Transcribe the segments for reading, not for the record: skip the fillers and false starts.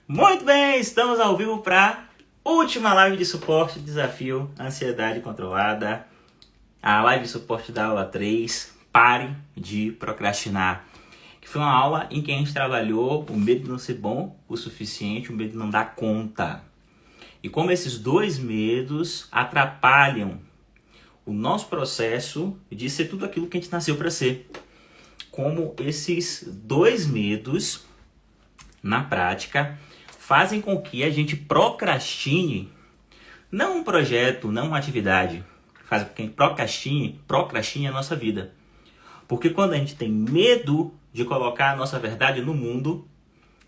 Muito bem, estamos ao vivo para última live de suporte, desafio, ansiedade controlada. A live de suporte da aula 3, pare de procrastinar. Que foi uma aula em que a gente trabalhou o medo de não ser bom o suficiente, o medo de não dar conta. E como esses dois medos atrapalham o nosso processo de ser tudo aquilo que a gente nasceu para ser. Como esses dois medos, na prática, fazem com que a gente procrastine, não um projeto, não uma atividade, faz com que a gente procrastine a nossa vida. Porque quando a gente tem medo de colocar a nossa verdade no mundo,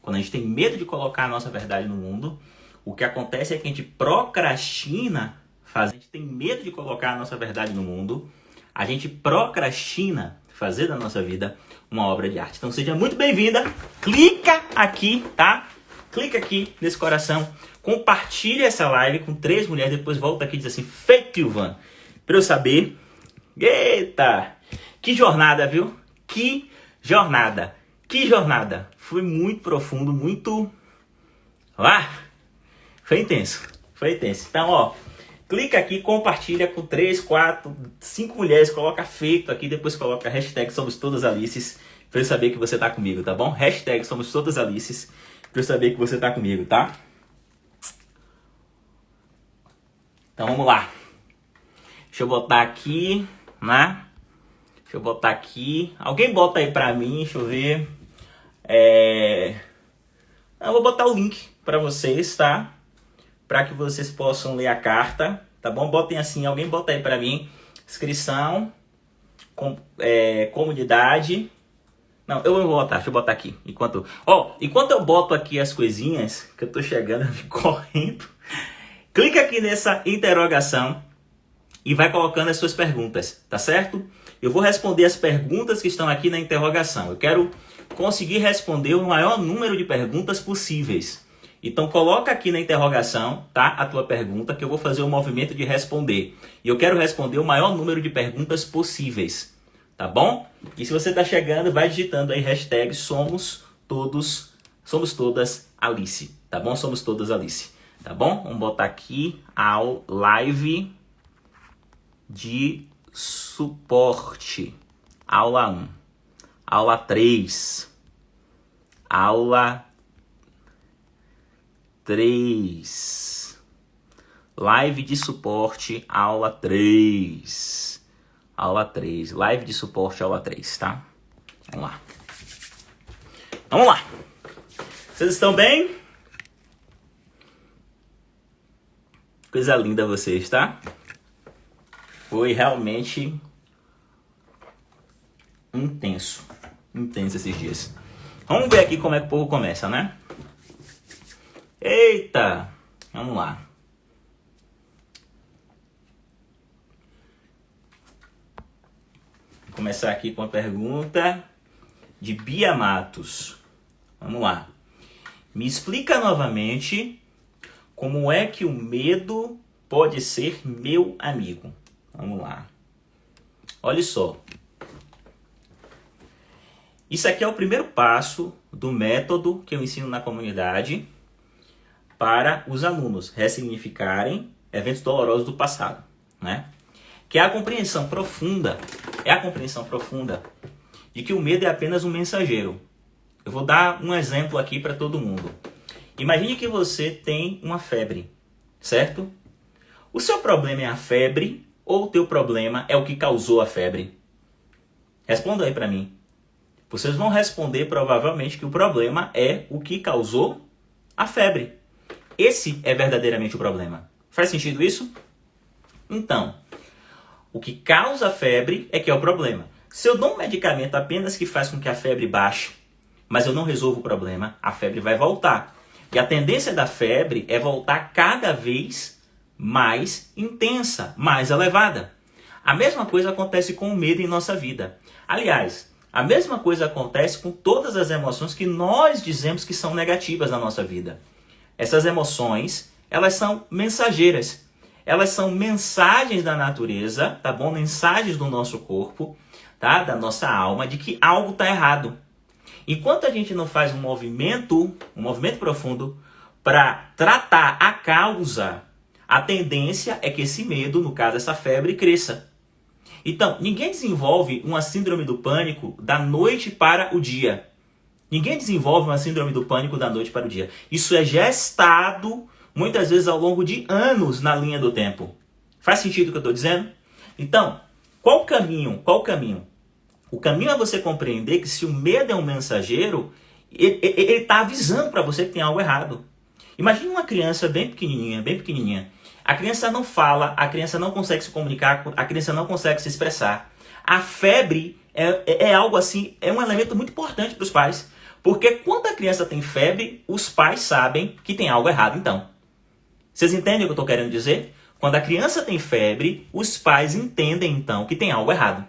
quando a gente tem medo de colocar a nossa verdade no mundo, o que acontece é que a gente procrastina, a gente tem medo de colocar a nossa verdade no mundo, a gente procrastina fazer da nossa vida uma obra de arte. Então seja muito bem-vinda, clica aqui, tá? Clica aqui nesse coração, compartilha essa live com 3 mulheres, depois volta aqui e diz assim, feito, Ivan, pra eu saber. Eita, que jornada, viu? Que jornada, que jornada. Foi muito profundo, muito... foi intenso, foi intenso. Então, ó, clica aqui, compartilha com 3, 4, 5 mulheres, coloca feito aqui, depois coloca hashtag Somos Todas Alices, pra eu saber que você tá comigo, tá bom? Hashtag Somos Todas Alices, pra eu saber que você tá comigo, tá? Então vamos lá. Deixa eu botar aqui, né? Deixa eu botar aqui. Alguém bota aí pra mim, deixa eu ver. Eu vou botar o link pra vocês, tá? Pra que vocês possam ler a carta, tá bom? Botem assim, alguém bota aí pra mim. Inscrição, comunidade. Não, eu vou botar, deixa eu botar aqui. Enquanto eu boto aqui as coisinhas, que eu tô chegando, eu fico correndo. Clica aqui nessa interrogação e vai colocando as suas perguntas, tá certo? Eu vou responder as perguntas que estão aqui na interrogação. Eu quero conseguir responder o maior número de perguntas possíveis. Então coloca aqui na interrogação, tá? A tua pergunta, que eu vou fazer o movimento de responder. E eu quero responder o maior número de perguntas possíveis. Tá bom? E se você tá chegando, vai digitando aí hashtag Somos Todas Alice. Tá bom? Somos Todas Alice. Tá bom? Vamos botar aqui a live de suporte. Aula 1. Aula 3. Aula 3. Live de suporte, aula 3. Aula 3. Live de suporte, aula 3, tá? Vamos lá. Vamos lá. Vocês estão bem? Coisa linda vocês, tá? Foi realmente intenso. Intenso esses dias. Vamos ver aqui como é que o povo começa, né? Eita! Vamos lá. Vou começar aqui com a pergunta de Bia Matos. Vamos lá. Me explica novamente como é que o medo pode ser meu amigo. Vamos lá. Olha só. Isso aqui é o primeiro passo do método que eu ensino na comunidade para os alunos ressignificarem eventos dolorosos do passado, né? Que é a compreensão profunda, de que o medo é apenas um mensageiro. Eu vou dar um exemplo aqui para todo mundo. Imagine que você tem uma febre, certo? O seu problema é a febre ou o teu problema é o que causou a febre? Responda aí para mim. Vocês vão responder provavelmente que o problema é o que causou a febre. Esse é verdadeiramente o problema. Faz sentido isso? Então, o que causa a febre é que é o problema. Se eu dou um medicamento apenas que faz com que a febre baixe, mas eu não resolvo o problema, a febre vai voltar. E a tendência da febre é voltar cada vez mais intensa, mais elevada. A mesma coisa acontece com o medo em nossa vida. Aliás, a mesma coisa acontece com todas as emoções que nós dizemos que são negativas na nossa vida. Essas emoções, elas são mensageiras. Elas são mensagens da natureza, tá bom? Mensagens do nosso corpo, tá? Da nossa alma, de que algo está errado. Enquanto a gente não faz um movimento profundo para tratar a causa, a tendência é que esse medo, no caso essa febre, cresça. Então, ninguém desenvolve uma síndrome do pânico da noite para o dia. Ninguém desenvolve uma síndrome do pânico da noite para o dia. Isso é gestado, muitas vezes, ao longo de anos na linha do tempo. Faz sentido o que eu estou dizendo? Então, qual o caminho? Qual o caminho? O caminho é você compreender que se o medo é um mensageiro, ele está avisando para você que tem algo errado. Imagine uma criança bem pequenininha, bem pequenininha. A criança não fala, a criança não consegue se comunicar, a criança não consegue se expressar. A febre é algo assim, é um elemento muito importante para os pais. Porque quando a criança tem febre, os pais sabem que tem algo errado então. Vocês entendem o que eu estou querendo dizer? Quando a criança tem febre, os pais entendem então que tem algo errado.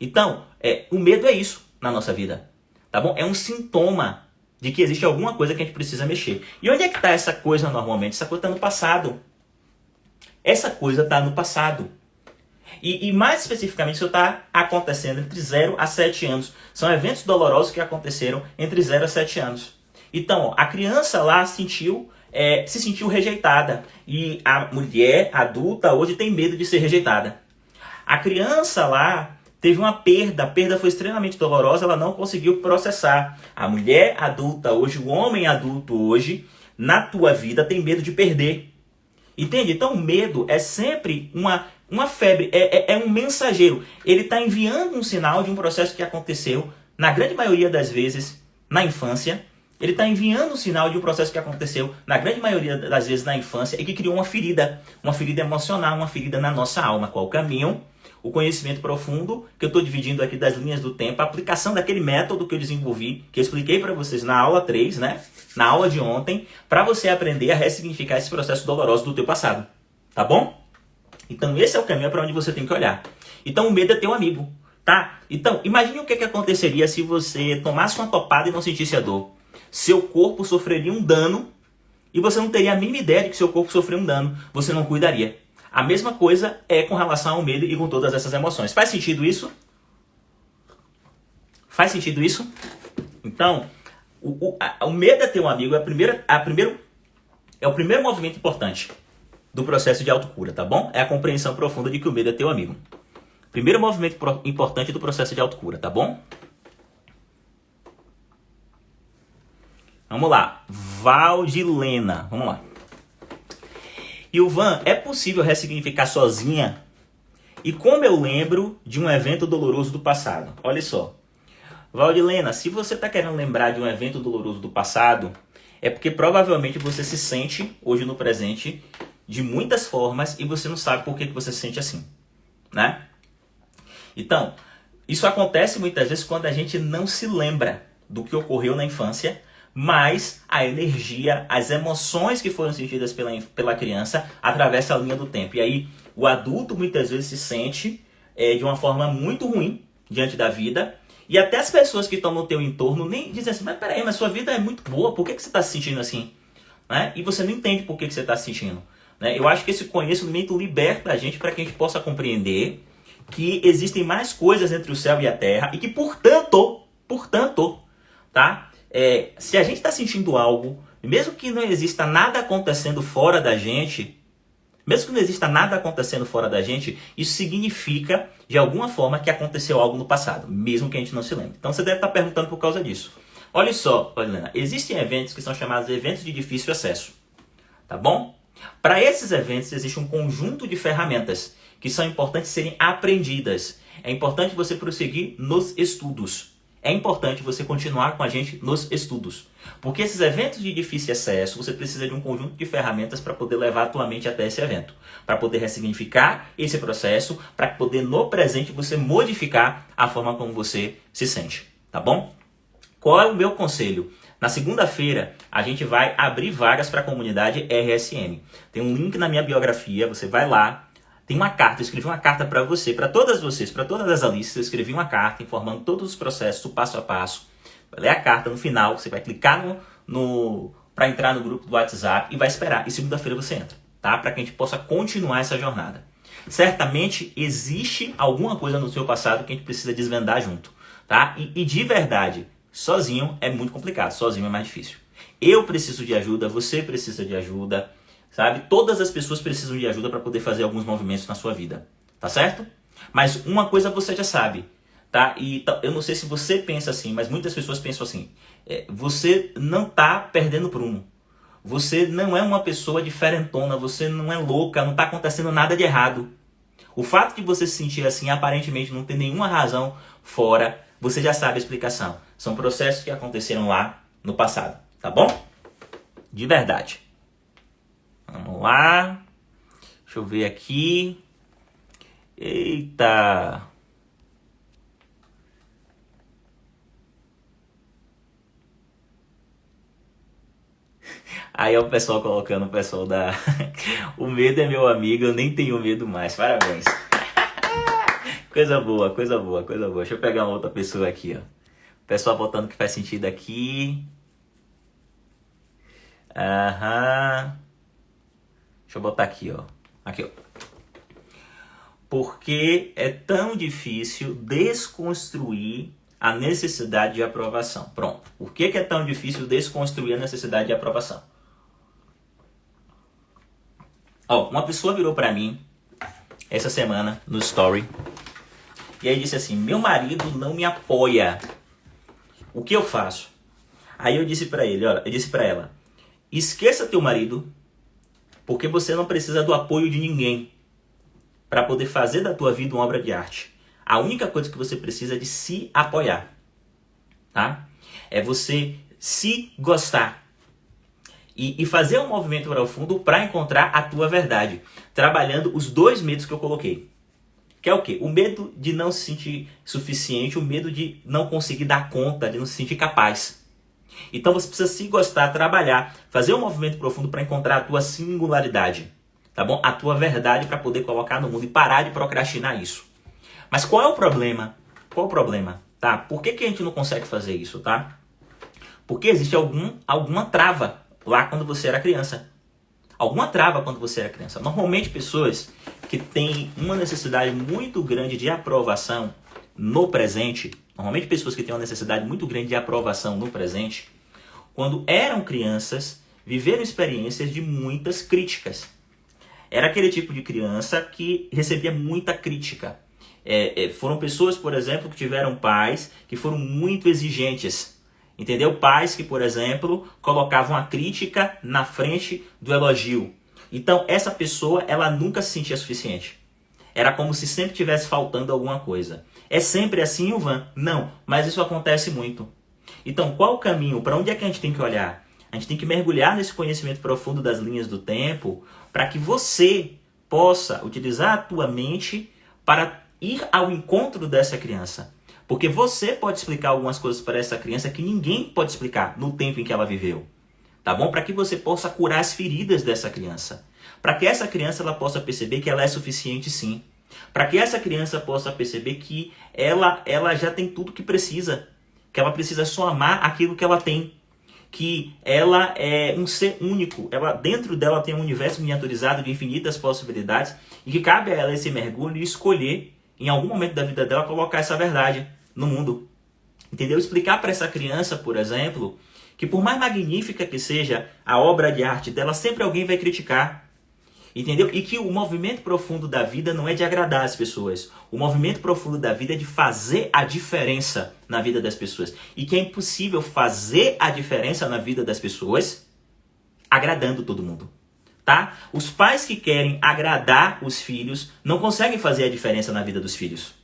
Então, o medo é isso na nossa vida. Tá bom? É um sintoma de que existe alguma coisa que a gente precisa mexer. E onde é que está essa coisa normalmente? Essa coisa está no passado. Essa coisa está no passado. E mais especificamente, isso está acontecendo entre 0 a 7 anos. São eventos dolorosos que aconteceram entre 0 a 7 anos. Então, a criança lá se sentiu rejeitada. E a mulher adulta hoje tem medo de ser rejeitada. A criança lá teve uma perda, a perda foi extremamente dolorosa, ela não conseguiu processar. A mulher adulta hoje, o homem adulto hoje, na tua vida tem medo de perder. Entende? Então o medo é sempre uma febre, é um mensageiro. Ele está enviando um sinal de um processo que aconteceu, na grande maioria das vezes, na infância. Ele está enviando um sinal de um processo que aconteceu, na grande maioria das vezes, na infância, e que criou uma ferida emocional, uma ferida na nossa alma. Qual o caminho? O conhecimento profundo, que eu estou dividindo aqui das linhas do tempo, a aplicação daquele método que eu desenvolvi, que eu expliquei para vocês na aula 3, né? Na aula de ontem, para você aprender a ressignificar esse processo doloroso do teu passado. Tá bom? Então esse é o caminho para onde você tem que olhar. Então o medo é teu amigo, tá? Então imagine o que aconteceria se você tomasse uma topada e não sentisse a dor. Seu corpo sofreria um dano e você não teria a mínima ideia de que seu corpo sofreu um dano. Você não cuidaria. A mesma coisa é com relação ao medo e com todas essas emoções. Faz sentido isso? Faz sentido isso? Então, o medo é teu amigo, é o primeiro movimento importante do processo de autocura, tá bom? É a compreensão profunda de que o medo é teu amigo. Primeiro movimento importante do processo de autocura, tá bom? Vamos lá. Valdilena, vamos lá. Ilvan, é possível ressignificar sozinha? E como eu lembro de um evento doloroso do passado? Olha só. Valdilena, se você está querendo lembrar de um evento doloroso do passado, é porque provavelmente você se sente, hoje no presente, de muitas formas e você não sabe por que você se sente assim, né? Então, isso acontece muitas vezes quando a gente não se lembra do que ocorreu na infância, mas a energia, as emoções que foram sentidas pela criança atravessa a linha do tempo. E aí o adulto muitas vezes se sente de uma forma muito ruim diante da vida. E até as pessoas que estão no teu entorno nem dizem assim, mas peraí, mas sua vida é muito boa, por que você está se sentindo assim? Né? E você não entende por que você está se sentindo. Né? Eu acho que esse conhecimento liberta a gente para que a gente possa compreender que existem mais coisas entre o céu e a terra e que, portanto, tá? Se a gente está sentindo algo, mesmo que não exista nada acontecendo fora da gente, isso significa, de alguma forma, que aconteceu algo no passado, mesmo que a gente não se lembre. Então você deve estar perguntando por causa disso. Olha só, Helena, existem eventos que são chamados de eventos de difícil acesso, tá bom? Para esses eventos existe um conjunto de ferramentas que são importantes serem aprendidas. É importante você prosseguir nos estudos. É importante você continuar com a gente nos estudos. Porque esses eventos de difícil acesso, você precisa de um conjunto de ferramentas para poder levar a tua mente até esse evento. Para poder ressignificar esse processo, para poder no presente você modificar a forma como você se sente. Tá bom? Qual é o meu conselho? Na segunda-feira, a gente vai abrir vagas para a comunidade RSM. Tem um link na minha biografia, você vai lá. Tem uma carta, eu escrevi uma carta para você, para todas vocês, para todas as Alices, eu escrevi uma carta informando todos os processos, o passo a passo. Vai ler a carta no final, você vai clicar para entrar no grupo do WhatsApp e vai esperar. E segunda-feira você entra, tá? Para que a gente possa continuar essa jornada. Certamente existe alguma coisa no seu passado que a gente precisa desvendar junto, tá? E de verdade, Sozinho é muito complicado, sozinho é mais difícil. Eu preciso de ajuda, você precisa de ajuda, sabe? Todas as pessoas precisam de ajuda para poder fazer alguns movimentos na sua vida, tá certo? Mas uma coisa você já sabe, tá? E eu não sei se você pensa assim, mas muitas pessoas pensam assim. Você não tá perdendo prumo. Você não é uma pessoa diferentona, você não é louca, não tá acontecendo nada de errado. O fato de você se sentir assim, aparentemente não tem nenhuma razão fora, você já sabe a explicação. São processos que aconteceram lá no passado, tá bom? De verdade. Vamos lá. Deixa eu ver aqui. Eita. Aí é o pessoal colocando, o pessoal da... O medo é meu amigo, eu nem tenho medo mais. Parabéns. Coisa boa, coisa boa, coisa boa. Deixa eu pegar uma outra pessoa aqui, ó. O pessoal botando que faz sentido aqui. Aham. Deixa eu botar aqui, ó. Aqui, ó. Por que é tão difícil desconstruir a necessidade de aprovação? Pronto. Por que é tão difícil desconstruir a necessidade de aprovação? Ó, uma pessoa virou pra mim essa semana no story e aí disse assim: meu marido não me apoia. O que eu faço? Aí eu disse pra ele, olha, eu disse pra ela: esqueça teu marido, porque você não precisa do apoio de ninguém para poder fazer da tua vida uma obra de arte. A única coisa que você precisa é de se apoiar, tá? É você se gostar e fazer um movimento para o fundo para encontrar a tua verdade, trabalhando os dois medos que eu coloquei. Que é o quê? O medo de não se sentir suficiente, o medo de não conseguir dar conta, de não se sentir capaz. Então você precisa se gostar, trabalhar, fazer um movimento profundo para encontrar a tua singularidade, tá bom? A tua verdade para poder colocar no mundo e parar de procrastinar isso. Mas qual é o problema? Qual é o problema? Tá? Por que a gente não consegue fazer isso, tá? Porque existe alguma trava lá quando você era criança. Alguma trava quando você era criança. Normalmente pessoas que têm uma necessidade muito grande de aprovação no presente, normalmente pessoas que têm uma necessidade muito grande de aprovação no presente, quando eram crianças, viveram experiências de muitas críticas. Era aquele tipo de criança que recebia muita crítica. Foram pessoas, por exemplo, que tiveram pais que foram muito exigentes. Entendeu? Pais que, por exemplo, colocavam a crítica na frente do elogio. Então, essa pessoa, ela nunca se sentia suficiente. Era como se sempre tivesse faltando alguma coisa. É sempre assim, Ivan? Não, mas isso acontece muito. Então, qual o caminho? Para onde é que a gente tem que olhar? A gente tem que mergulhar nesse conhecimento profundo das linhas do tempo para que você possa utilizar a tua mente para ir ao encontro dessa criança. Porque você pode explicar algumas coisas para essa criança que ninguém pode explicar no tempo em que ela viveu. Tá bom? Para que você possa curar as feridas dessa criança. Para que essa criança ela possa perceber que ela é suficiente sim. Para que essa criança possa perceber que ela já tem tudo que precisa. Que ela precisa só amar aquilo que ela tem. Que ela é um ser único. Dentro dela tem um universo miniaturizado de infinitas possibilidades. E que cabe a ela esse mergulho e escolher, em algum momento da vida dela, colocar essa verdade no mundo. Entendeu? Explicar para essa criança, por exemplo, que por mais magnífica que seja a obra de arte dela, sempre alguém vai criticar. Entendeu? E que o movimento profundo da vida não é de agradar as pessoas. O movimento profundo da vida é de fazer a diferença na vida das pessoas. E que é impossível fazer a diferença na vida das pessoas agradando todo mundo. Tá? Os pais que querem agradar os filhos não conseguem fazer a diferença na vida dos filhos.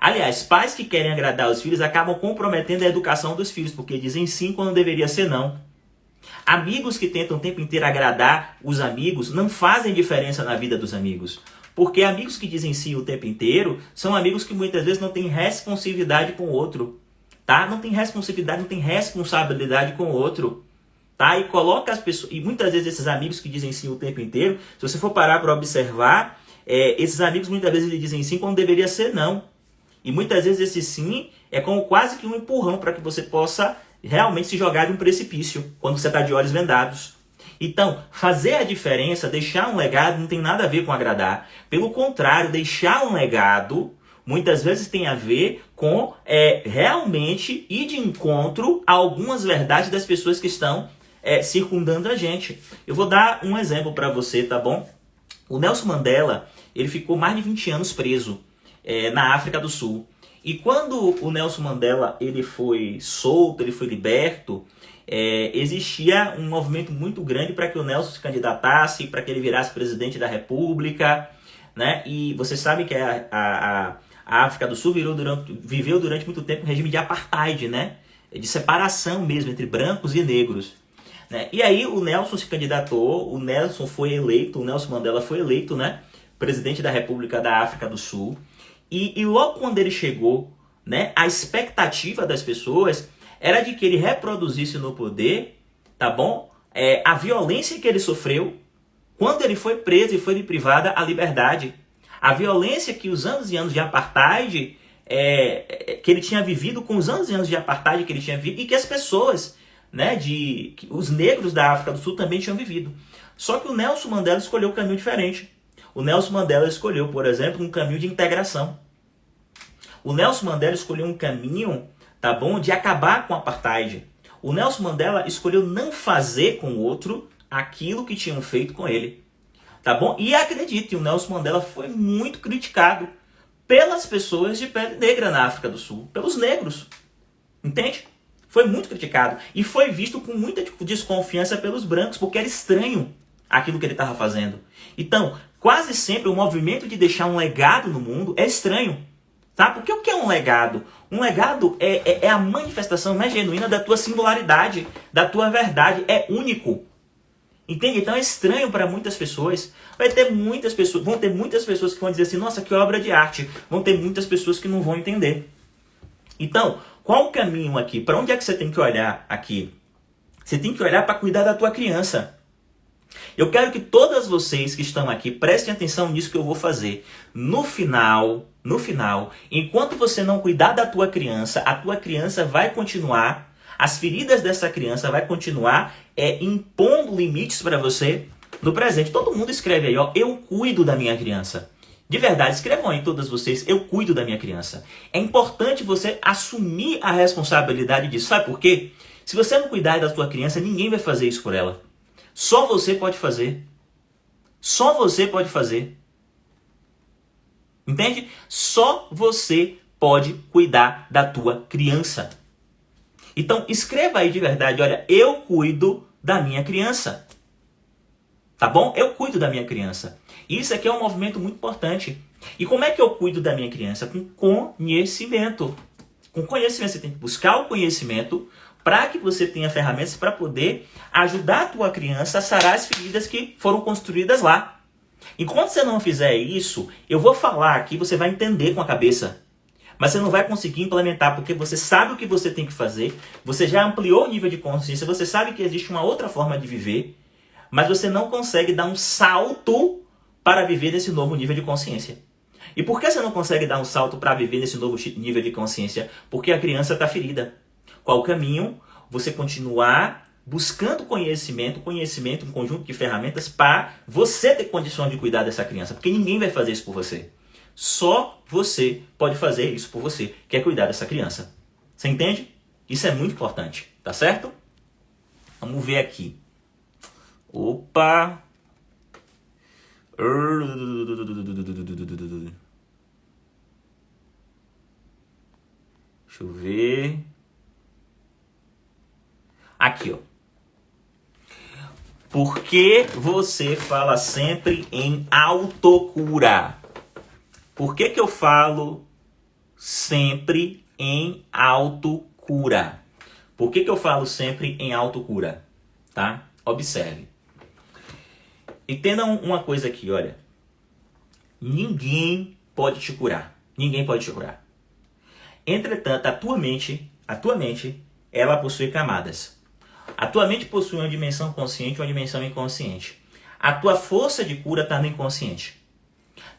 Aliás, pais que querem agradar os filhos acabam comprometendo a educação dos filhos, porque dizem sim quando deveria ser não. Amigos que tentam o tempo inteiro agradar os amigos não fazem diferença na vida dos amigos. Porque amigos que dizem sim o tempo inteiro são amigos que muitas vezes não têm responsividade com o outro. Tá? Não tem responsividade, não tem responsabilidade com o outro. Tá? E coloca as pessoas. E muitas vezes esses amigos que dizem sim o tempo inteiro, se você for parar para observar, esses amigos muitas vezes eles dizem sim quando deveria ser não. E muitas vezes esse sim é como quase que um empurrão para que você possa realmente se jogar de um precipício quando você está de olhos vendados. Então, fazer a diferença, deixar um legado, não tem nada a ver com agradar. Pelo contrário, deixar um legado muitas vezes tem a ver com realmente ir de encontro a algumas verdades das pessoas que estão circundando a gente. Eu vou dar um exemplo para você, tá bom? O Nelson Mandela, ele ficou mais de 20 anos preso na África do Sul. E quando o Nelson Mandela ele foi solto, ele foi liberto, existia um movimento muito grande para que o Nelson se candidatasse, para que ele virasse presidente da República, né? E você sabe que a África do Sul viveu durante muito tempo um regime de apartheid, né? De separação mesmo entre brancos e negros. Né? E aí o Nelson se candidatou, o Nelson foi eleito, o Nelson Mandela foi eleito, né? Presidente da República da África do Sul. E logo quando ele chegou, né, a expectativa das pessoas era de que ele reproduzisse no poder, tá bom? A violência que ele sofreu quando ele foi preso e foi lhe privada a liberdade. A violência que os anos e anos de apartheid, que ele tinha vivido, com os anos e anos de apartheid que ele tinha vivido, e que as pessoas, né, os negros da África do Sul também tinham vivido. Só que o Nelson Mandela escolheu um caminho diferente. O Nelson Mandela escolheu, por exemplo, um caminho de integração. O Nelson Mandela escolheu um caminho, tá bom, de acabar com o apartheid. O Nelson Mandela escolheu não fazer com o outro aquilo que tinham feito com ele. Tá bom? E acredite, o Nelson Mandela foi muito criticado pelas pessoas de pele negra na África do Sul, pelos negros. Entende? Foi muito criticado. E foi visto com muita desconfiança pelos brancos, porque era estranho aquilo que ele estava fazendo. Então, quase sempre o movimento de deixar um legado no mundo é estranho. Tá? Porque o que é um legado? Um legado é a manifestação mais genuína da tua singularidade, da tua verdade. É único. Entende? Então é estranho para muitas pessoas. Vão ter muitas pessoas que vão dizer assim, nossa, que obra de arte. Vão ter muitas pessoas que não vão entender. Então, qual o caminho aqui? Para onde é que você tem que olhar aqui? Você tem que olhar para cuidar da tua criança. Eu quero que todas vocês que estão aqui prestem atenção nisso que eu vou fazer. No final, enquanto você não cuidar da tua criança, a tua criança vai continuar, as feridas dessa criança vai continuar impondo limites para você no presente. Todo mundo escreve aí, ó, eu cuido da minha criança. De verdade, escrevam aí todas vocês, eu cuido da minha criança. É importante você assumir a responsabilidade disso. Sabe por quê? Se você não cuidar da tua criança, ninguém vai fazer isso por ela. Só você pode fazer. Só você pode fazer. Entende? Só você pode cuidar da tua criança. Então, escreva aí de verdade, olha, eu cuido da minha criança. Tá bom? Eu cuido da minha criança. Isso aqui é um movimento muito importante. E como é que eu cuido da minha criança? Com conhecimento. Com conhecimento, você tem que buscar o conhecimento para que você tenha ferramentas para poder ajudar a tua criança a sarar as feridas que foram construídas lá. Enquanto você não fizer isso, eu vou falar aqui, você vai entender com a cabeça. Mas você não vai conseguir implementar, porque você sabe o que você tem que fazer, você já ampliou o nível de consciência, você sabe que existe uma outra forma de viver, mas você não consegue dar um salto para viver nesse novo nível de consciência. E por que você não consegue dar um salto para viver nesse novo nível de consciência? Porque a criança está ferida. Qual o caminho? Você continuar buscando conhecimento, um conjunto de ferramentas para você ter condições de cuidar dessa criança. Porque ninguém vai fazer isso por você. Só você pode fazer isso por você, que é cuidar dessa criança. Você entende? Isso é muito importante, tá certo? Vamos ver aqui. Opa! Deixa eu ver. Aqui, ó. Por que você fala sempre em autocura? Por que eu falo sempre em autocura? Por que eu falo sempre em autocura? Tá? Observe. Entendam uma coisa aqui, olha. Ninguém pode te curar. Ninguém pode te curar. Entretanto, a tua mente, ela possui camadas. A tua mente possui uma dimensão consciente e uma dimensão inconsciente. A tua força de cura está no inconsciente.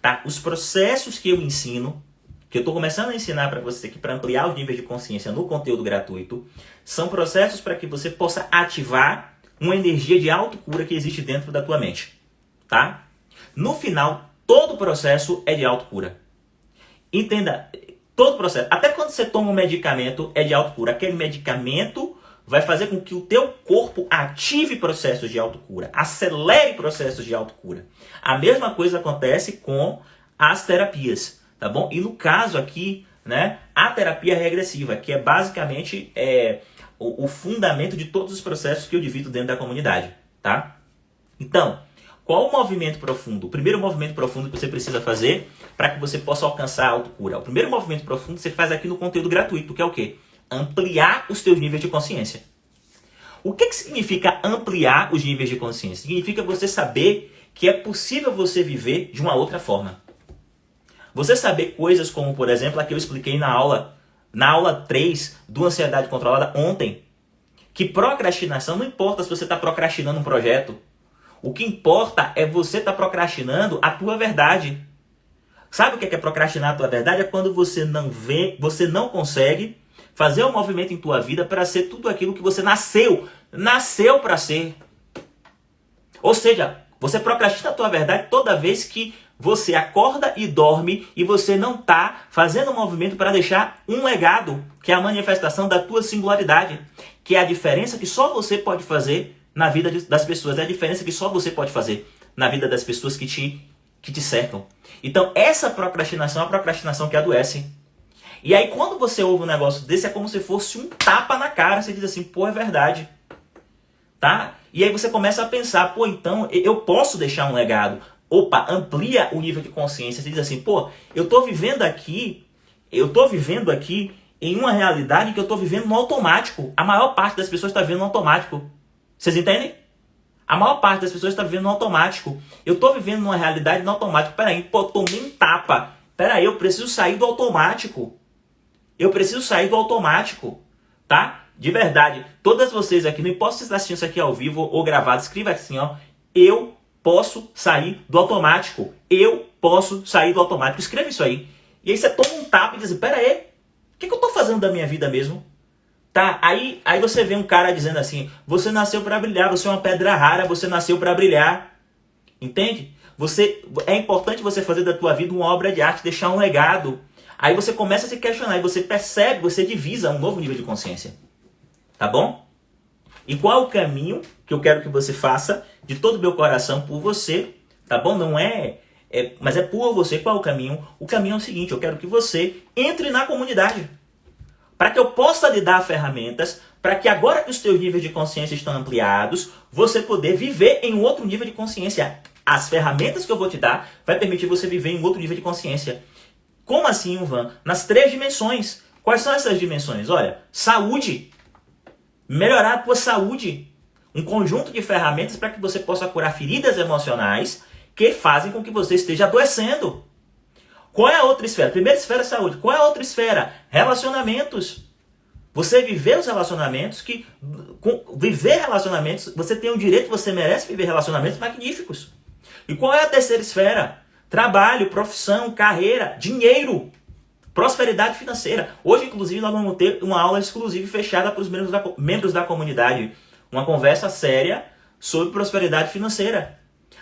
Tá? Os processos que eu ensino, que eu estou começando a ensinar para você aqui, para ampliar os níveis de consciência no conteúdo gratuito, são processos para que você possa ativar uma energia de autocura que existe dentro da tua mente. Tá? No final, todo o processo é de autocura. Entenda, todo o processo, até quando você toma um medicamento, é de autocura. Aquele medicamento vai fazer com que o teu corpo ative processos de autocura, acelere processos de autocura. A mesma coisa acontece com as terapias, tá bom? E no caso aqui, né, a terapia regressiva, que é basicamente o fundamento de todos os processos que eu divido dentro da comunidade, tá? Então, qual o movimento profundo? O primeiro movimento profundo que você precisa fazer para que você possa alcançar a autocura. O primeiro movimento profundo você faz aqui no conteúdo gratuito, que é o quê? Ampliar os teus níveis de consciência. O que significa ampliar os níveis de consciência? Significa você saber que é possível você viver de uma outra forma. Você saber coisas como, por exemplo, a que eu expliquei na aula 3 do Ansiedade Controlada ontem. Que procrastinação, não importa se você está procrastinando um projeto. O que importa é você estar procrastinando a tua verdade. Sabe o que é procrastinar a tua verdade? É quando você não consegue fazer um movimento em tua vida para ser tudo aquilo que você nasceu para ser. Ou seja, você procrastina a tua verdade toda vez que você acorda e dorme e você não está fazendo um movimento para deixar um legado, que é a manifestação da tua singularidade, que é a diferença que só você pode fazer na vida das pessoas, é a diferença que só você pode fazer na vida das pessoas que te cercam. Então, essa procrastinação é uma procrastinação que adoece. E aí, quando você ouve um negócio desse, é como se fosse um tapa na cara. Você diz assim, pô, é verdade. Tá? E aí você começa a pensar, pô, então eu posso deixar um legado. Opa, amplia o nível de consciência. Você diz assim, pô, eu tô vivendo aqui em uma realidade que eu tô vivendo no automático. A maior parte das pessoas está vivendo no automático. Vocês entendem? A maior parte das pessoas está vivendo no automático. Eu tô vivendo numa realidade no automático. Peraí, pô, tomei um tapa. Peraí, eu preciso sair do automático. Tá? De verdade, todas vocês aqui, não importa se você está assistindo isso aqui ao vivo ou gravado, escreva assim, ó. Eu posso sair do automático. Escreva isso aí. E aí você toma um tapa e diz, pera aí, o que eu tô fazendo da minha vida mesmo? Tá? Aí você vê um cara dizendo assim, você nasceu para brilhar, você é uma pedra rara, você nasceu para brilhar. Entende? É importante você fazer da tua vida uma obra de arte, deixar um legado. Aí você começa a se questionar e você percebe, você divisa um novo nível de consciência. Tá bom? E qual é o caminho que eu quero que você faça de todo o meu coração por você? Tá bom? Não mas é por você. Qual é o caminho? O caminho é o seguinte, eu quero que você entre na comunidade. Para que eu possa lhe dar ferramentas, para que agora que os teus níveis de consciência estão ampliados, você poder viver em um outro nível de consciência. As ferramentas que eu vou te dar vai permitir você viver em um outro nível de consciência. Como assim, Ivan? Nas 3 dimensões. Quais são essas dimensões? Olha, saúde. Melhorar a tua saúde. Um conjunto de ferramentas para que você possa curar feridas emocionais que fazem com que você esteja adoecendo. Qual é a outra esfera? Primeira esfera é saúde. Qual é a outra esfera? Relacionamentos. Você viver os relacionamentos, você tem o direito, você merece viver relacionamentos magníficos. E qual é a terceira esfera? Trabalho, profissão, carreira, dinheiro, prosperidade financeira. Hoje, inclusive, nós vamos ter uma aula exclusiva e fechada para os membros da comunidade. Uma conversa séria sobre prosperidade financeira.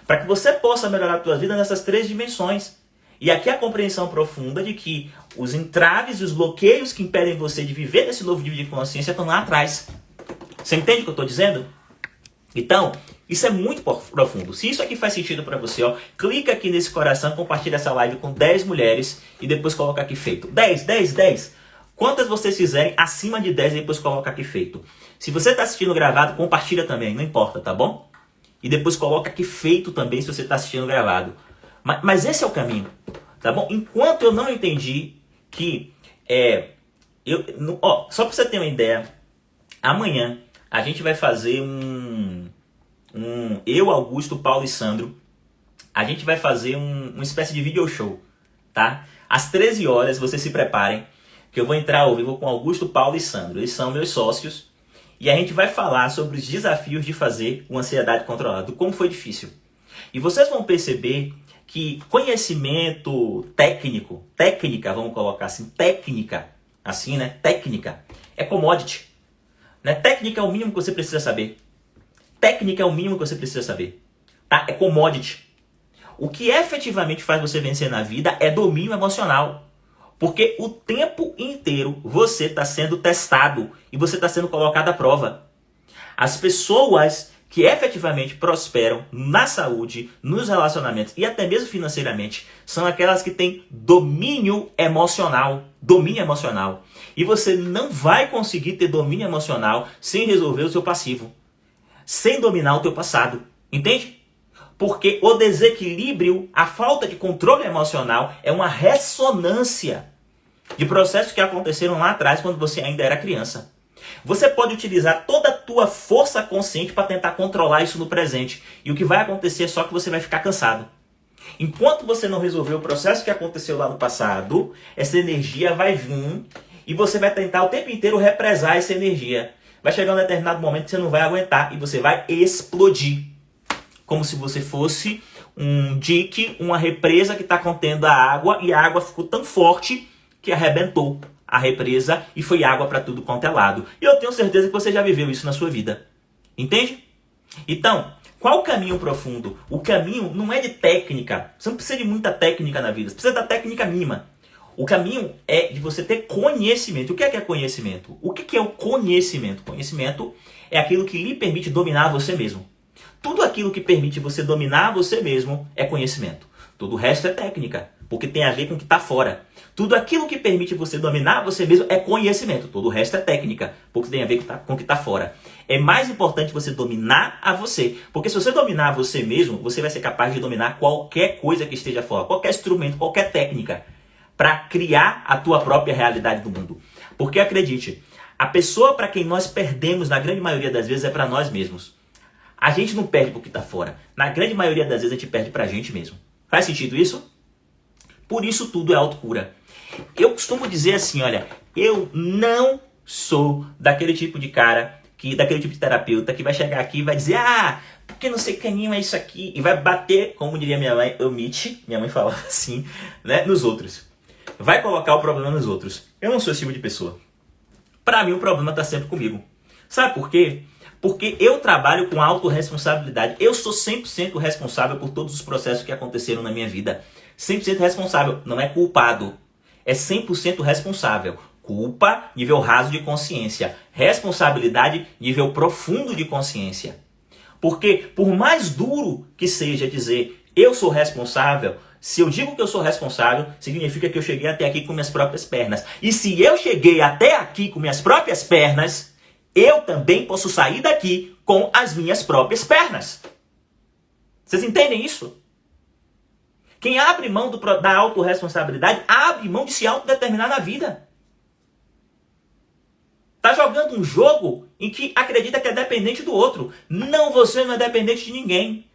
Para que você possa melhorar a tua vida nessas 3 dimensões. E aqui a compreensão profunda de que os entraves e os bloqueios que impedem você de viver nesse novo nível de consciência estão lá atrás. Você entende o que eu estou dizendo? Então, isso é muito profundo. Se isso aqui faz sentido para você, ó, clica aqui nesse coração, compartilha essa live com 10 mulheres e depois coloca aqui feito. 10. Quantas vocês fizerem, acima de 10 e depois coloca aqui feito. Se você está assistindo gravado, compartilha também, não importa, tá bom? E depois coloca aqui feito também se você está assistindo gravado. Mas esse é o caminho, tá bom? Enquanto eu não entendi que... só para você ter uma ideia, amanhã a gente vai fazer eu, Augusto, Paulo e Sandro, a gente vai fazer uma espécie de video show, tá? Às 13 horas, vocês se preparem, que eu vou entrar ao vivo com Augusto, Paulo e Sandro. Eles são meus sócios e a gente vai falar sobre os desafios de fazer uma ansiedade controlada, como foi difícil. E vocês vão perceber que conhecimento técnica, vamos colocar assim, técnica, é commodity. Né? Técnica é o mínimo que você precisa saber. Tá? É commodity. O que efetivamente faz você vencer na vida é domínio emocional. Porque o tempo inteiro você está sendo testado e você está sendo colocado à prova. As pessoas que efetivamente prosperam na saúde, nos relacionamentos e até mesmo financeiramente, são aquelas que têm domínio emocional. Domínio emocional. E você não vai conseguir ter domínio emocional sem resolver o seu passivo. Sem dominar o teu passado. Entende? Porque o desequilíbrio, a falta de controle emocional é uma ressonância de processos que aconteceram lá atrás quando você ainda era criança. Você pode utilizar toda a tua força consciente para tentar controlar isso no presente. E o que vai acontecer é só que você vai ficar cansado. Enquanto você não resolver o processo que aconteceu lá no passado, essa energia vai vir e você vai tentar o tempo inteiro represar essa energia. Vai chegar um determinado momento que você não vai aguentar e você vai explodir. Como se você fosse um dique, uma represa que está contendo a água e a água ficou tão forte que arrebentou a represa e foi água para tudo quanto é lado. E eu tenho certeza que você já viveu isso na sua vida. Entende? Então, qual o caminho profundo? O caminho não é de técnica. Você não precisa de muita técnica na vida. Você precisa da técnica mínima. O caminho é de você ter conhecimento. O que é conhecimento? O que é o conhecimento? Conhecimento é aquilo que lhe permite dominar você mesmo. Tudo aquilo que permite você dominar você mesmo é conhecimento. Todo o resto é técnica, porque tem a ver com o que está fora. Tudo aquilo que permite você dominar você mesmo é conhecimento. Todo o resto é técnica, porque tem a ver com o que está fora. É mais importante você dominar a você. Porque se você dominar você mesmo, você vai ser capaz de dominar qualquer coisa que esteja fora. Qualquer instrumento, qualquer técnica. Para criar a tua própria realidade do mundo. Porque acredite, a pessoa para quem nós perdemos, na grande maioria das vezes, é para nós mesmos. A gente não perde porque está fora. Na grande maioria das vezes a gente perde para a gente mesmo. Faz sentido isso? Por isso tudo é autocura. Eu costumo dizer assim, olha, eu não sou daquele tipo de cara, daquele tipo de terapeuta que vai chegar aqui e vai dizer, porque não sei caninho é isso aqui, e vai bater, como diria minha mãe, omite, minha mãe falava assim, né, nos outros. Vai colocar o problema nos outros. Eu não sou esse tipo de pessoa. Para mim o problema está sempre comigo. Sabe por quê? Porque eu trabalho com autorresponsabilidade. Eu sou 100% responsável por todos os processos que aconteceram na minha vida. 100% responsável, não é culpado. É 100% responsável. Culpa, nível raso de consciência. Responsabilidade, nível profundo de consciência. Porque por mais duro que seja dizer eu sou responsável, se eu digo que eu sou responsável, significa que eu cheguei até aqui com minhas próprias pernas. E se eu cheguei até aqui com minhas próprias pernas, eu também posso sair daqui com as minhas próprias pernas. Vocês entendem isso? Quem abre mão da autorresponsabilidade, abre mão de se autodeterminar na vida. Tá jogando um jogo em que acredita que é dependente do outro. Não, você não é dependente de ninguém.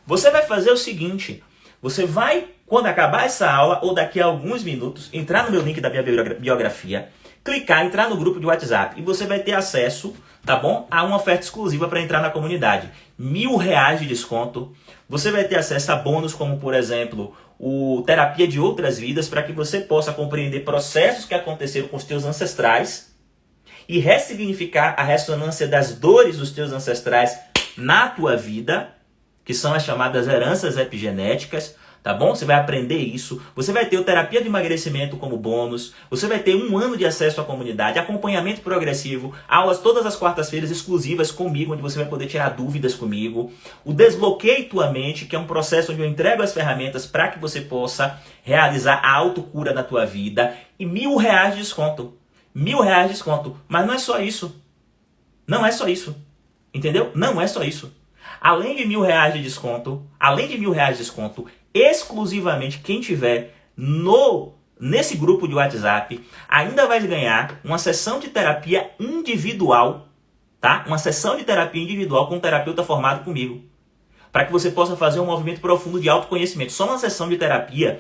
Você vai fazer o seguinte, você vai, quando acabar essa aula, ou daqui a alguns minutos, entrar no meu link da minha biografia, clicar, entrar no grupo de WhatsApp e você vai ter acesso, tá bom? A uma oferta exclusiva para entrar na comunidade. R$1.000 de desconto. Você vai ter acesso a bônus como, por exemplo, o Terapia de Outras Vidas, para que você possa compreender processos que aconteceram com os teus ancestrais e ressignificar a ressonância das dores dos teus ancestrais na tua vida, que são as chamadas heranças epigenéticas. Tá bom? Você vai aprender isso. Você vai ter o terapia de emagrecimento como bônus. Você vai ter 1 ano de acesso à comunidade, acompanhamento progressivo, aulas todas as quartas-feiras exclusivas comigo, onde você vai poder tirar dúvidas comigo. O Desbloqueie Tua Mente, que é um processo onde eu entrego as ferramentas para que você possa realizar a autocura na tua vida. E R$1.000 de desconto. R$1.000 de desconto. Mas não é só isso. Não é só isso. Entendeu? Não é só isso. Além de R$1.000 de desconto, exclusivamente quem tiver nesse grupo de WhatsApp ainda vai ganhar uma sessão de terapia individual, tá? Uma sessão de terapia individual com um terapeuta formado comigo, para que você possa fazer um movimento profundo de autoconhecimento. Só uma sessão de terapia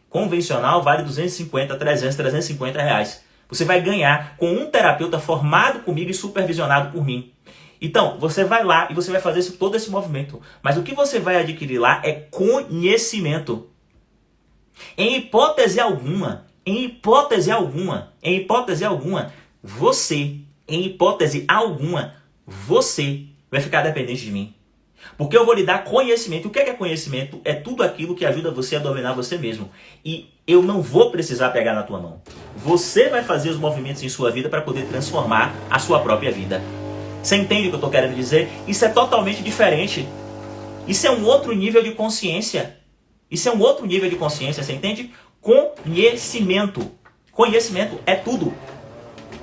convencional vale 250, 300, 350 reais. Você vai ganhar com um terapeuta formado comigo e supervisionado por mim. Então, você vai lá e você vai fazer todo esse movimento. Mas o que você vai adquirir lá é conhecimento. Em hipótese alguma, você vai ficar dependente de mim. Porque eu vou lhe dar conhecimento. O que é conhecimento? É tudo aquilo que ajuda você a dominar você mesmo. E eu não vou precisar pegar na tua mão. Você vai fazer os movimentos em sua vida para poder transformar a sua própria vida. Você entende o que eu estou querendo dizer? Isso é totalmente diferente. Isso é um outro nível de consciência. Isso é um outro nível de consciência, você entende? Conhecimento. Conhecimento é tudo.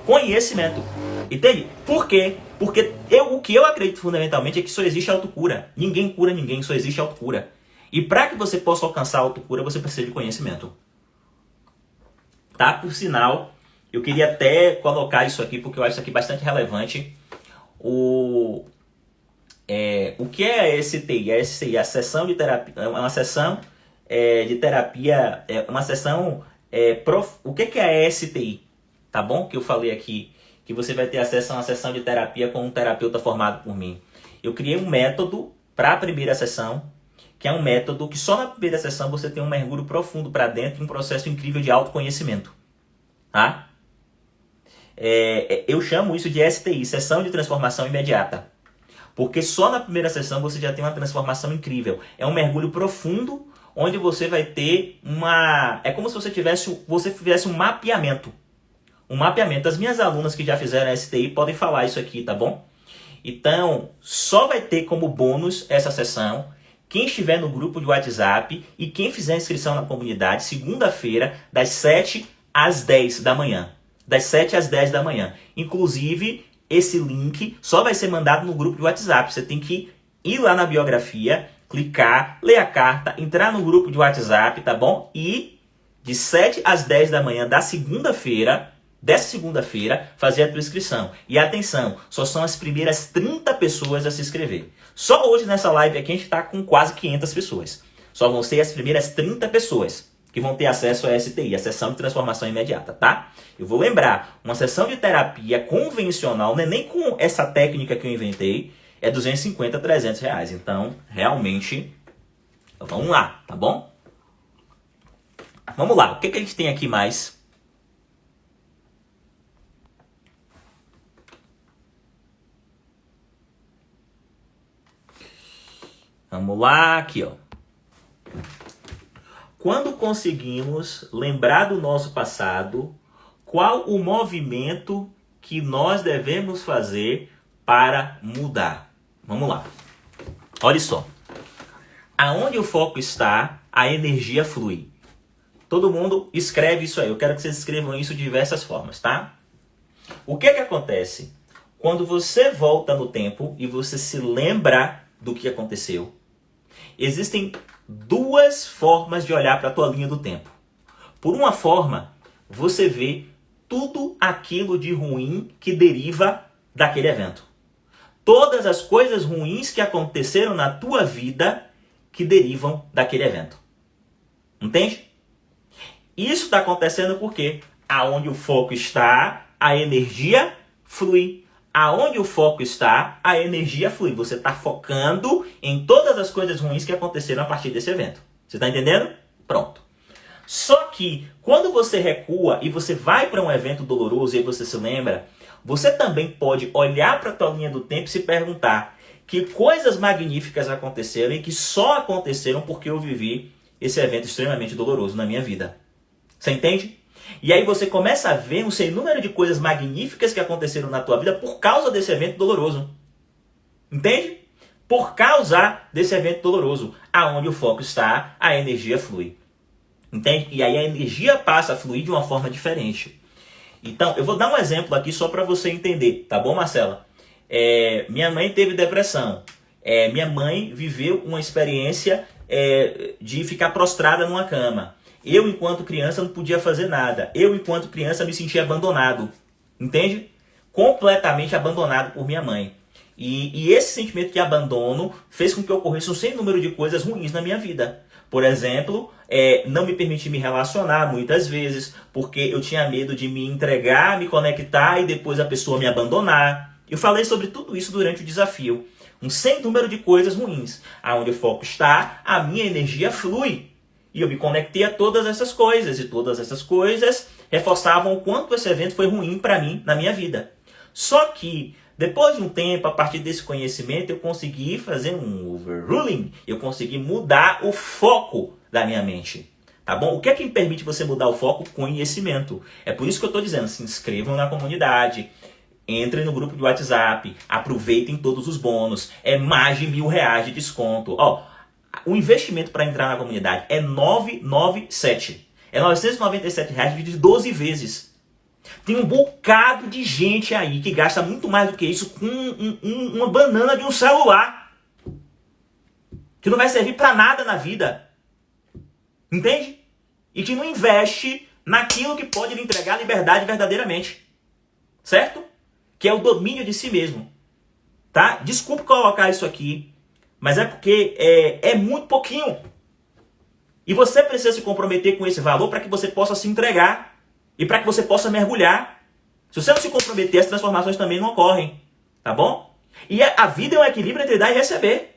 Conhecimento. Entende? Por quê? Porque o que eu acredito fundamentalmente é que só existe autocura. Ninguém cura ninguém, só existe autocura. E para que você possa alcançar a autocura, você precisa de conhecimento. Tá? Por sinal, eu queria até colocar isso aqui, porque eu acho isso aqui bastante relevante. O que é a STI? A STI é a sessão de terapia, é uma sessão de terapia, uma sessão... o que é a STI? Tá bom? Que eu falei aqui, que você vai ter acesso a uma sessão de terapia com um terapeuta formado por mim. Eu criei um método para a primeira sessão, que é um método que só na primeira sessão você tem um mergulho profundo para dentro e um processo incrível de autoconhecimento. Tá? Eu chamo isso de STI, Sessão de Transformação Imediata. Porque só na primeira sessão você já tem uma transformação incrível. É um mergulho profundo, onde você vai ter uma... É como se você fizesse um mapeamento. Um mapeamento. As minhas alunas que já fizeram STI podem falar isso aqui, tá bom? Então, só vai ter como bônus essa sessão quem estiver no grupo de WhatsApp e quem fizer inscrição na comunidade, segunda-feira, das 7 às 10 da manhã. Das 7 às 10 da manhã. Inclusive, esse link só vai ser mandado no grupo de WhatsApp. Você tem que ir lá na biografia, clicar, ler a carta, entrar no grupo de WhatsApp, tá bom? E de 7 às 10 da manhã dessa segunda-feira, fazer a tua inscrição. E atenção, só são as primeiras 30 pessoas a se inscrever. Só hoje nessa live aqui a gente está com quase 500 pessoas. Só vão ser as primeiras 30 pessoas que vão ter acesso a STI, a Sessão de Transformação Imediata, tá? Eu vou lembrar, uma sessão de terapia convencional, não é nem com essa técnica que eu inventei, é 250, 300 reais. Então, realmente, vamos lá, tá bom? Vamos lá, o que a gente tem aqui mais? Vamos lá, aqui, ó. Quando conseguimos lembrar do nosso passado, qual o movimento que nós devemos fazer para mudar? Vamos lá. Olha só. Aonde o foco está, a energia flui. Todo mundo escreve isso aí. Eu quero que vocês escrevam isso de diversas formas, tá? O que acontece? Quando você volta no tempo e você se lembra do que aconteceu, existem duas formas de olhar para a tua linha do tempo. Por uma forma, você vê tudo aquilo de ruim que deriva daquele evento. Todas as coisas ruins que aconteceram na tua vida que derivam daquele evento. Entende? Isso está acontecendo porque aonde o foco está, a energia flui. Aonde o foco está, a energia flui. Você está focando em todas as coisas ruins que aconteceram a partir desse evento. Você está entendendo? Pronto. Só que quando você recua e você vai para um evento doloroso e aí você se lembra, você também pode olhar para a tua linha do tempo e se perguntar que coisas magníficas aconteceram e que só aconteceram porque eu vivi esse evento extremamente doloroso na minha vida. Você entende? E aí você começa a ver um sem número de coisas magníficas que aconteceram na tua vida por causa desse evento doloroso. Entende? Por causa desse evento doloroso. Aonde o foco está, a energia flui. Entende? E aí a energia passa a fluir de uma forma diferente. Então, eu vou dar um exemplo aqui só para você entender. Tá bom, Marcela? Minha mãe teve depressão. Minha mãe viveu uma experiência de ficar prostrada numa cama. Eu, enquanto criança, não podia fazer nada. Eu, enquanto criança, me sentia abandonado. Entende? Completamente abandonado por minha mãe. E esse sentimento de abandono fez com que ocorresse um sem número de coisas ruins na minha vida. Por exemplo, não me permitir me relacionar muitas vezes, porque eu tinha medo de me entregar, me conectar e depois a pessoa me abandonar. Eu falei sobre tudo isso durante o desafio. Um sem número de coisas ruins. Aonde o foco está, a minha energia flui. E eu me conectei a todas essas coisas. E todas essas coisas reforçavam o quanto esse evento foi ruim para mim na minha vida. Só que Depois de um tempo, a partir desse conhecimento, eu consegui fazer um overruling. Eu consegui mudar o foco da minha mente. Tá bom? O que é que me permite você mudar o foco? Conhecimento. É por isso que eu estou dizendo, se inscrevam na comunidade, entrem no grupo de WhatsApp, aproveitem todos os bônus. É mais de R$1.000 de desconto. Ó, o investimento para entrar na comunidade é 997. É R$997 dividido de 12 vezes. Tem um bocado de gente aí que gasta muito mais do que isso com uma banana de um celular. Que não vai servir para nada na vida. Entende? E que não investe naquilo que pode lhe entregar liberdade verdadeiramente. Certo? Que é o domínio de si mesmo. Tá? Desculpe colocar isso aqui, mas é porque é muito pouquinho. E você precisa se comprometer com esse valor para que você possa se entregar e para que você possa mergulhar. Se você não se comprometer, as transformações também não ocorrem. Tá bom? E a vida é um equilíbrio entre dar e receber.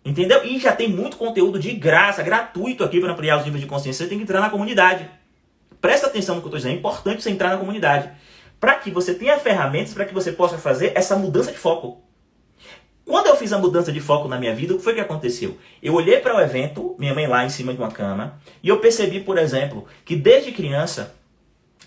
Entendeu? E já tem muito conteúdo de graça, gratuito aqui para ampliar os níveis de consciência. Você tem que entrar na comunidade. Presta atenção no que eu estou dizendo. É importante você entrar na comunidade. Para que você tenha ferramentas para que você possa fazer essa mudança de foco. Quando eu fiz a mudança de foco na minha vida, o que foi que aconteceu? Eu olhei para o evento, minha mãe lá em cima de uma cama, e eu percebi, por exemplo, que desde criança,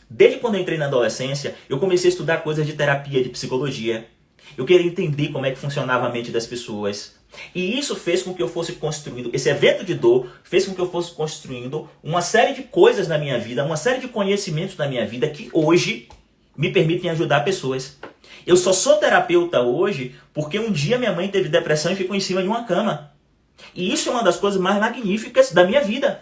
desde quando eu entrei na adolescência, eu comecei a estudar coisas de terapia, de psicologia. Eu queria entender como é que funcionava a mente das pessoas. E isso fez com que eu fosse construindo, esse evento de dor fez com que eu fosse construindo uma série de coisas na minha vida, uma série de conhecimentos na minha vida que hoje me permitem ajudar pessoas. Eu só sou terapeuta hoje porque um dia minha mãe teve depressão e ficou em cima de uma cama. E isso é uma das coisas mais magníficas da minha vida.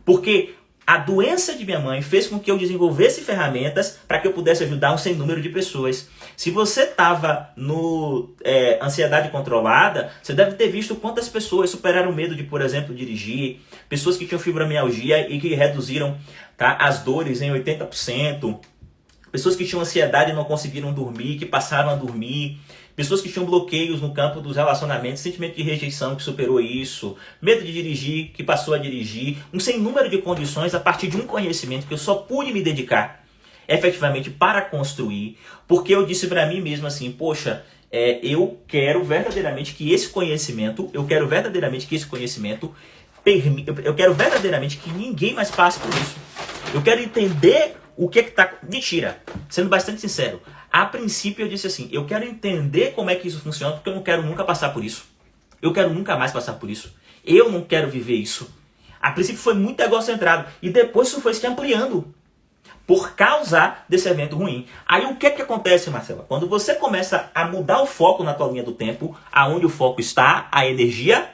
Porque a doença de minha mãe fez com que eu desenvolvesse ferramentas para que eu pudesse ajudar um sem número de pessoas. Se você estava no ansiedade controlada, você deve ter visto quantas pessoas superaram o medo de, por exemplo, dirigir. Pessoas que tinham fibromialgia e que reduziram, tá, as dores em 80%. Pessoas que tinham ansiedade e não conseguiram dormir, que passaram a dormir. Pessoas que tinham bloqueios no campo dos relacionamentos, sentimento de rejeição que superou isso, medo de dirigir, que passou a dirigir, um sem número de condições a partir de um conhecimento que eu só pude me dedicar efetivamente para construir, porque eu disse para mim mesmo assim, poxa, eu quero verdadeiramente que esse conhecimento, eu quero verdadeiramente que ninguém mais passe por isso. Eu quero entender o que está... Mentira, sendo bastante sincero. A princípio eu disse assim, eu quero entender como é que isso funciona, porque eu não quero nunca passar por isso. Eu quero nunca mais passar por isso. Eu não quero viver isso. A princípio foi muito egocentrado. E depois isso foi se ampliando. Por causa desse evento ruim. Aí o que acontece, Marcela? Quando você começa a mudar o foco na tua linha do tempo, aonde o foco está, a energia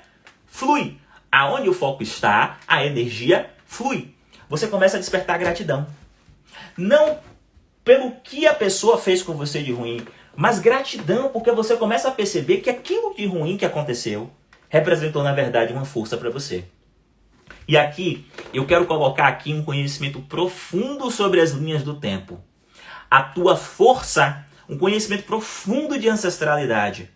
flui. Aonde o foco está, a energia flui. Você começa a despertar gratidão. Não pelo que a pessoa fez com você de ruim, mas gratidão porque você começa a perceber que aquilo de ruim que aconteceu representou, na verdade, uma força para você. E aqui, eu quero colocar aqui um conhecimento profundo sobre as linhas do tempo. A tua força, um conhecimento profundo de ancestralidade.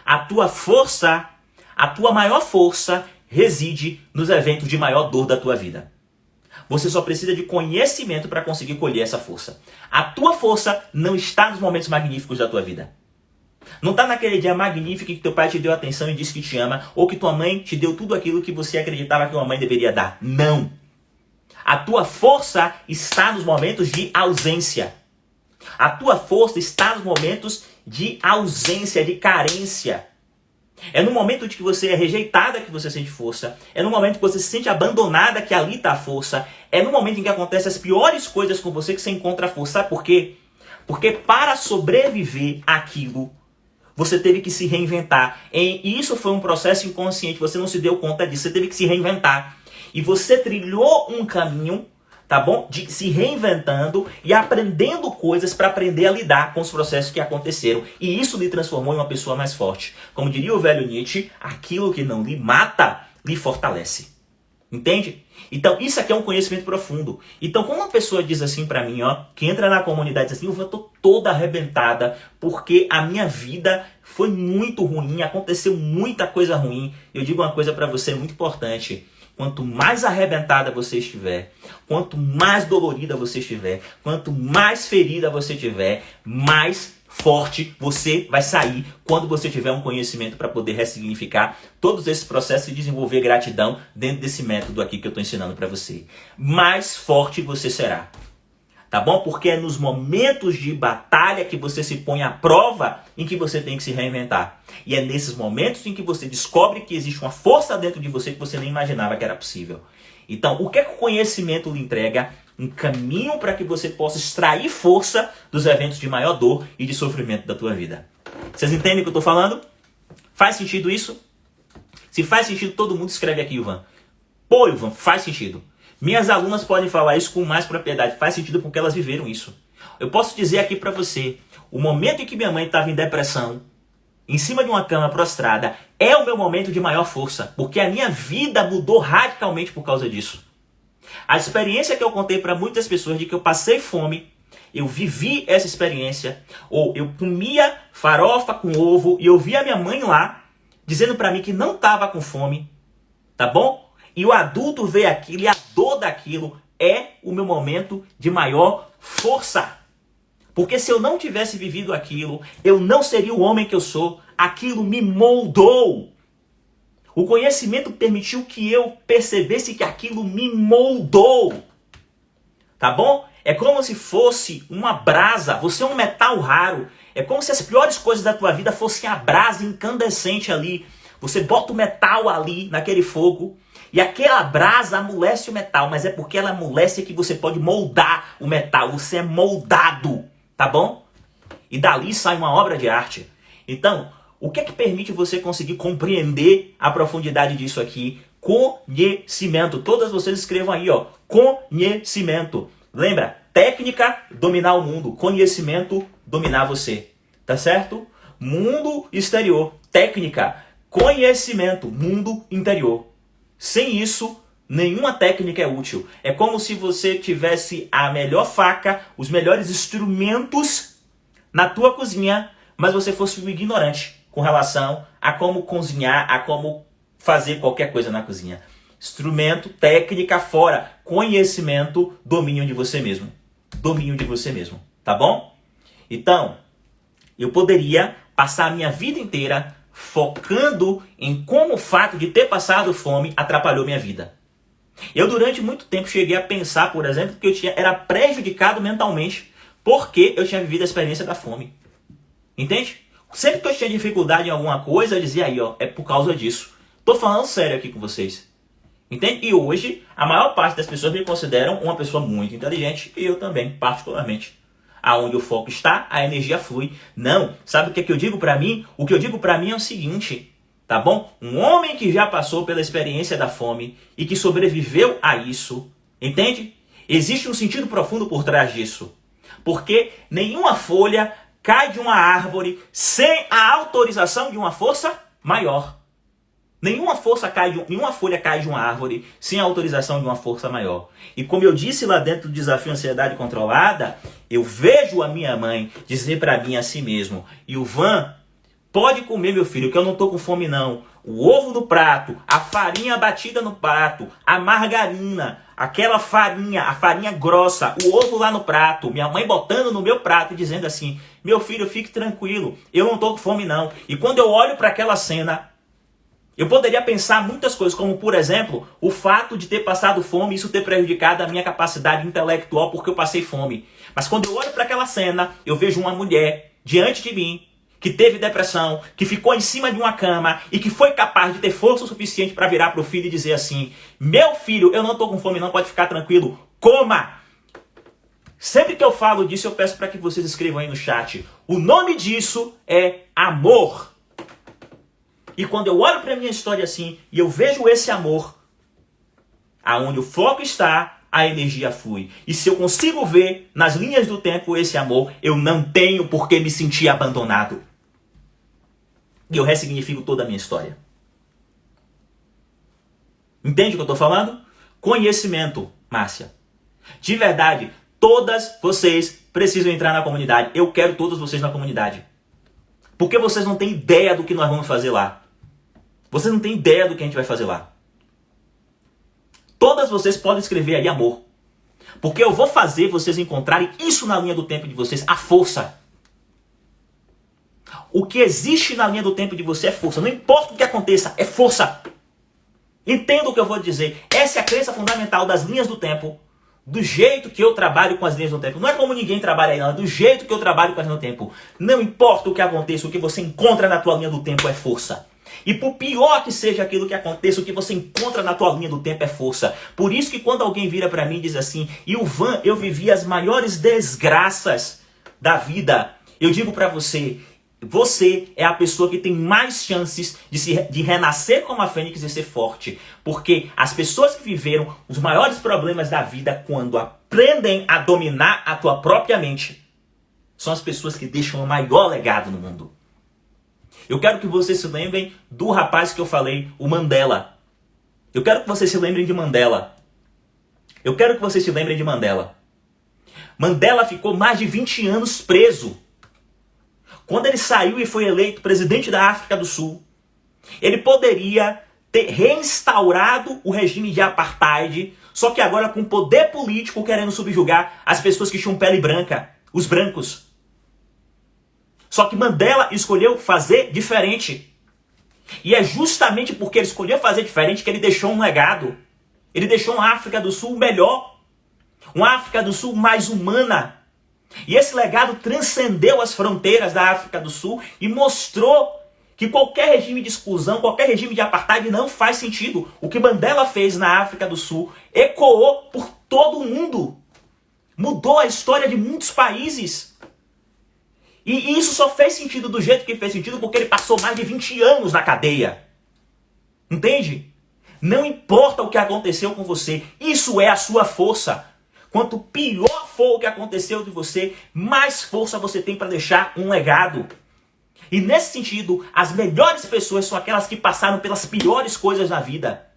A tua força, a tua maior força reside nos eventos de maior dor da tua vida. Você só precisa de conhecimento para conseguir colher essa força. A tua força não está nos momentos magníficos da tua vida. Não está naquele dia magnífico que teu pai te deu atenção e disse que te ama, ou que tua mãe te deu tudo aquilo que você acreditava que uma mãe deveria dar. Não. A tua força está nos momentos de ausência. A tua força está nos momentos de ausência, de carência. É no momento de que você é rejeitada que você sente força. É no momento que você se sente abandonada que ali está a força. É no momento em que acontecem as piores coisas com você que você encontra a força. Sabe por quê? Porque para sobreviver àquilo, você teve que se reinventar. E isso foi um processo inconsciente. Você não se deu conta disso. Você teve que se reinventar. E você trilhou um caminho, tá bom? De se reinventando e aprendendo coisas para aprender a lidar com os processos que aconteceram. E isso lhe transformou em uma pessoa mais forte. Como diria o velho Nietzsche, aquilo que não lhe mata, lhe fortalece. Entende? Então, isso aqui é um conhecimento profundo. Então, quando uma pessoa diz assim pra mim, ó, que entra na comunidade e diz assim, eu tô toda arrebentada porque a minha vida foi muito ruim, aconteceu muita coisa ruim. Eu digo uma coisa pra você muito importante. Quanto mais arrebentada você estiver, quanto mais dolorida você estiver, quanto mais ferida você tiver, mais forte você vai sair quando você tiver um conhecimento para poder ressignificar todos esses processos e desenvolver gratidão dentro desse método aqui que eu estou ensinando para você. Mais forte você será. Tá bom? Porque é nos momentos de batalha que você se põe à prova em que você tem que se reinventar. E é nesses momentos em que você descobre que existe uma força dentro de você que você nem imaginava que era possível. Então, o que é que o conhecimento lhe entrega? Um caminho para que você possa extrair força dos eventos de maior dor e de sofrimento da tua vida. Vocês entendem o que eu estou falando? Faz sentido isso? Se faz sentido, todo mundo escreve aqui, Ivan. Pô, Ivan, faz sentido. Minhas alunas podem falar isso com mais propriedade. Faz sentido porque elas viveram isso. Eu posso dizer aqui para você, o momento em que minha mãe estava em depressão, em cima de uma cama prostrada, é o meu momento de maior força, porque a minha vida mudou radicalmente por causa disso. A experiência que eu contei para muitas pessoas de que eu passei fome, eu vivi essa experiência, ou eu comia farofa com ovo e eu via minha mãe lá dizendo para mim que não estava com fome, tá bom? E o adulto vê aquilo e a dor daquilo é o meu momento de maior força. Porque se eu não tivesse vivido aquilo, eu não seria o homem que eu sou. Aquilo me moldou. O conhecimento permitiu que eu percebesse que aquilo me moldou. Tá bom? É como se fosse uma brasa. Você é um metal raro. É como se as piores coisas da tua vida fossem a brasa incandescente ali. Você bota o metal ali, naquele fogo, e aquela brasa amolece o metal. Mas é porque ela amolece que você pode moldar o metal. Você é moldado. Tá bom? E dali sai uma obra de arte. Então, o que é que permite você conseguir compreender a profundidade disso aqui? Conhecimento. Todas vocês escrevam aí, ó. Conhecimento. Lembra? Técnica, dominar o mundo. Conhecimento, dominar você. Tá certo? Mundo exterior. Técnica. Conhecimento. Mundo interior. Sem isso, nenhuma técnica é útil. É como se você tivesse a melhor faca, os melhores instrumentos na tua cozinha, mas você fosse um ignorante com relação a como cozinhar, a como fazer qualquer coisa na cozinha. Instrumento, técnica fora, conhecimento, domínio de você mesmo. Domínio de você mesmo, tá bom? Então, eu poderia passar a minha vida inteira focando em como o fato de ter passado fome atrapalhou minha vida. Eu durante muito tempo cheguei a pensar, por exemplo, que era prejudicado mentalmente porque eu tinha vivido a experiência da fome. Entende? Sempre que eu tinha dificuldade em alguma coisa, eu dizia aí, ó, é por causa disso. Tô falando sério aqui com vocês. Entende? E hoje, a maior parte das pessoas me consideram uma pessoa muito inteligente, e eu também, particularmente. Aonde o foco está, a energia flui. Não, sabe o que eu digo pra mim? O que eu digo pra mim é o seguinte, tá bom? Um homem que já passou pela experiência da fome e que sobreviveu a isso, entende? Existe um sentido profundo por trás disso. Porque nenhuma folha cai de uma árvore sem a autorização de uma força maior. Nenhuma folha cai de uma árvore sem a autorização de uma força maior. E como eu disse lá dentro do desafio Ansiedade Controlada, eu vejo a minha mãe dizer para mim a si mesmo, Ivan, pode comer, meu filho, que eu não tô com fome não. O ovo no prato, a farinha batida no prato, a margarina, aquela farinha, a farinha grossa, o ovo lá no prato, minha mãe botando no meu prato e dizendo assim, meu filho, fique tranquilo, eu não tô com fome não. E quando eu olho para aquela cena, eu poderia pensar muitas coisas, como por exemplo, o fato de ter passado fome, isso ter prejudicado a minha capacidade intelectual porque eu passei fome. Mas quando eu olho para aquela cena, eu vejo uma mulher diante de mim, que teve depressão, que ficou em cima de uma cama e que foi capaz de ter força o suficiente para virar para o filho e dizer assim, meu filho, eu não estou com fome não, pode ficar tranquilo, coma! Sempre que eu falo disso, eu peço para que vocês escrevam aí no chat. O nome disso é amor. E quando eu olho para a minha história assim, e eu vejo esse amor, aonde o foco está, a energia flui. E se eu consigo ver nas linhas do tempo esse amor, eu não tenho por que me sentir abandonado. E eu ressignifico toda a minha história. Entende o que eu estou falando? Conhecimento, Márcia. De verdade, todas vocês precisam entrar na comunidade. Eu quero todos vocês na comunidade. Porque vocês não têm ideia do que nós vamos fazer lá. Vocês não têm ideia do que a gente vai fazer lá. Todas vocês podem escrever aí amor. Porque eu vou fazer vocês encontrarem isso na linha do tempo de vocês, a força. O que existe na linha do tempo de você é força. Não importa o que aconteça, é força. Entenda o que eu vou dizer. Essa é a crença fundamental das linhas do tempo. Do jeito que eu trabalho com as linhas do tempo. Não é como ninguém trabalha aí, não. É do jeito que eu trabalho com as linhas do tempo. Não importa o que aconteça, o que você encontra na tua linha do tempo é força. E por pior que seja aquilo que aconteça, o que você encontra na tua linha do tempo é força. Por isso que quando alguém vira pra mim e diz assim, Ilvan, eu vivi as maiores desgraças da vida. Eu digo pra você, você é a pessoa que tem mais chances de renascer como a fênix e ser forte. Porque as pessoas que viveram os maiores problemas da vida, quando aprendem a dominar a tua própria mente, são as pessoas que deixam o maior legado no mundo. Eu quero que vocês se lembrem do rapaz que eu falei, o Mandela. Eu quero que vocês se lembrem de Mandela. Eu quero que vocês se lembrem de Mandela. Mandela ficou mais de 20 anos preso. Quando ele saiu e foi eleito presidente da África do Sul, ele poderia ter reinstaurado o regime de apartheid, só que agora com poder político querendo subjugar as pessoas que tinham pele branca, os brancos. Só que Mandela escolheu fazer diferente. E é justamente porque ele escolheu fazer diferente que ele deixou um legado. Ele deixou uma África do Sul melhor. Uma África do Sul mais humana. E esse legado transcendeu as fronteiras da África do Sul e mostrou que qualquer regime de exclusão, qualquer regime de apartheid não faz sentido. O que Mandela fez na África do Sul ecoou por todo o mundo. Mudou a história de muitos países. E isso só fez sentido do jeito que fez sentido porque ele passou mais de 20 anos na cadeia. Entende? Não importa o que aconteceu com você, isso é a sua força. Quanto pior for o que aconteceu de você, mais força você tem para deixar um legado. E nesse sentido, as melhores pessoas são aquelas que passaram pelas piores coisas na vida.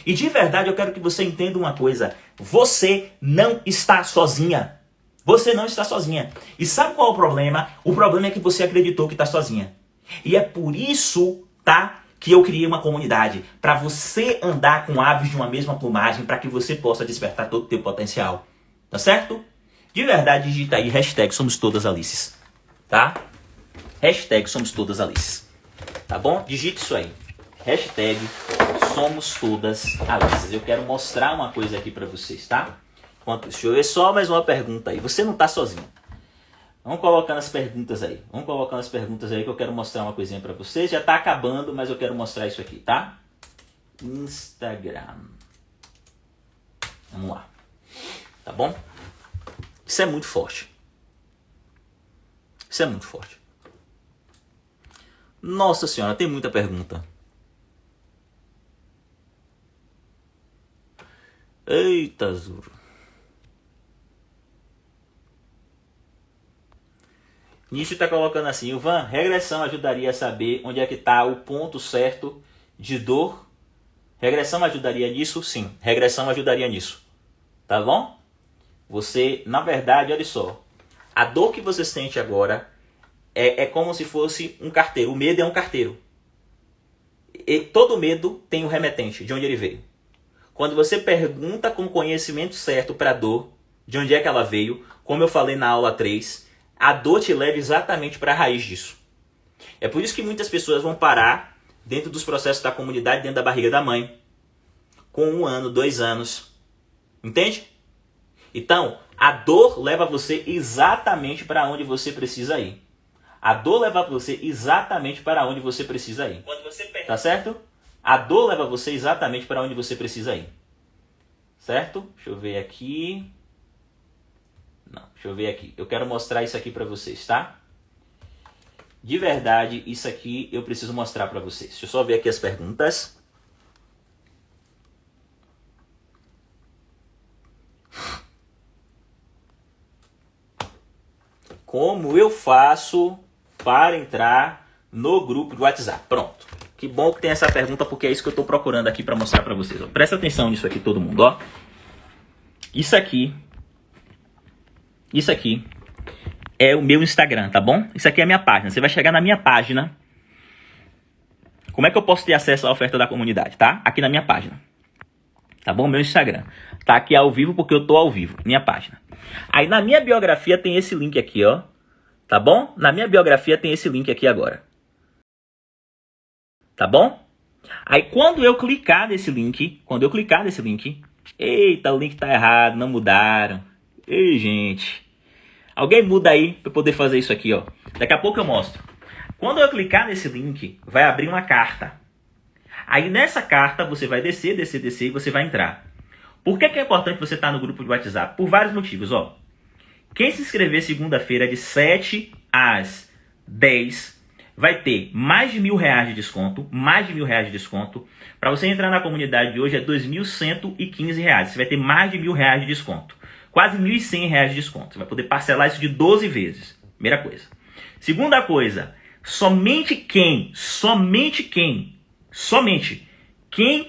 E de verdade eu quero que você entenda uma coisa. Você não está sozinha. Você não está sozinha. E sabe qual é o problema? O problema é que você acreditou que está sozinha. E é por isso, tá, que eu criei uma comunidade. Para você andar com aves de uma mesma plumagem, para que você possa despertar todo o teu potencial. Tá certo? De verdade, digita aí hashtag somos todas Alices. Tá? Hashtag somos todas Alices. Tá bom? Digite isso aí. Hashtag somos todas Alices. Eu quero mostrar uma coisa aqui para vocês, tá? Deixa eu ver só mais uma pergunta aí. Você não tá sozinho. Vamos colocando as perguntas aí. Vamos colocando as perguntas aí que eu quero mostrar uma coisinha para vocês. Já tá acabando, mas eu quero mostrar isso aqui, tá? Instagram. Vamos lá. Tá bom? Isso é muito forte. Isso é muito forte. Nossa senhora, tem muita pergunta. Eita, Zuro. Nietzsche está colocando assim, Ilvan, regressão ajudaria a saber onde é que está o ponto certo de dor? Regressão ajudaria nisso? Sim, regressão ajudaria nisso. Tá bom? Você, na verdade, olha só, a dor que você sente agora é como se fosse um carteiro. O medo é um carteiro. E todo medo tem um remetente, de onde ele veio. Quando você pergunta com o conhecimento certo para a dor, de onde é que ela veio, como eu falei na aula 3, a dor te leva exatamente para a raiz disso. É por isso que muitas pessoas vão parar dentro dos processos da comunidade, dentro da barriga da mãe, com 1 ano, 2 anos. Entende? Então, a dor leva você exatamente para onde você precisa ir. A dor leva você exatamente para onde você precisa ir. Tá certo? A dor leva você exatamente para onde você precisa ir. Certo? Deixa eu ver aqui. Não, deixa eu ver aqui. Eu quero mostrar isso aqui para vocês, tá? De verdade, isso aqui eu preciso mostrar para vocês. Deixa eu só ver aqui as perguntas. Como eu faço para entrar no grupo do WhatsApp? Pronto. Que bom que tem essa pergunta, porque é isso que eu estou procurando aqui para mostrar para vocês. Ó. Presta atenção nisso aqui, todo mundo. Ó. Isso aqui é o meu Instagram, tá bom? Isso aqui é a minha página. Você vai chegar na minha página. Como é que eu posso ter acesso à oferta da comunidade, tá? Aqui na minha página. Tá bom? Meu Instagram. Tá aqui ao vivo porque eu tô ao vivo. Minha página. Aí na minha biografia tem esse link aqui, ó. tá bom? Na minha biografia tem esse link aqui agora. Tá bom? Aí quando eu clicar nesse link, eita, o link tá errado, não mudaram. Ei, gente. Alguém muda aí para poder fazer isso aqui, ó. Daqui a pouco eu mostro. Quando eu clicar nesse link, vai abrir uma carta. Aí nessa carta você vai descer e você vai entrar. Por que é importante você estar no grupo de WhatsApp? Por vários motivos, ó. Quem se inscrever segunda-feira de 7 às 10 vai ter mais de R$1.000 de desconto. Mais de R$1.000 de desconto. Para você entrar na comunidade de hoje é R$2.115. Você vai ter mais de R$1.000 de desconto. Quase R$1.100 de desconto. Você vai poder parcelar isso de 12 vezes. Primeira coisa. Segunda coisa. Somente quem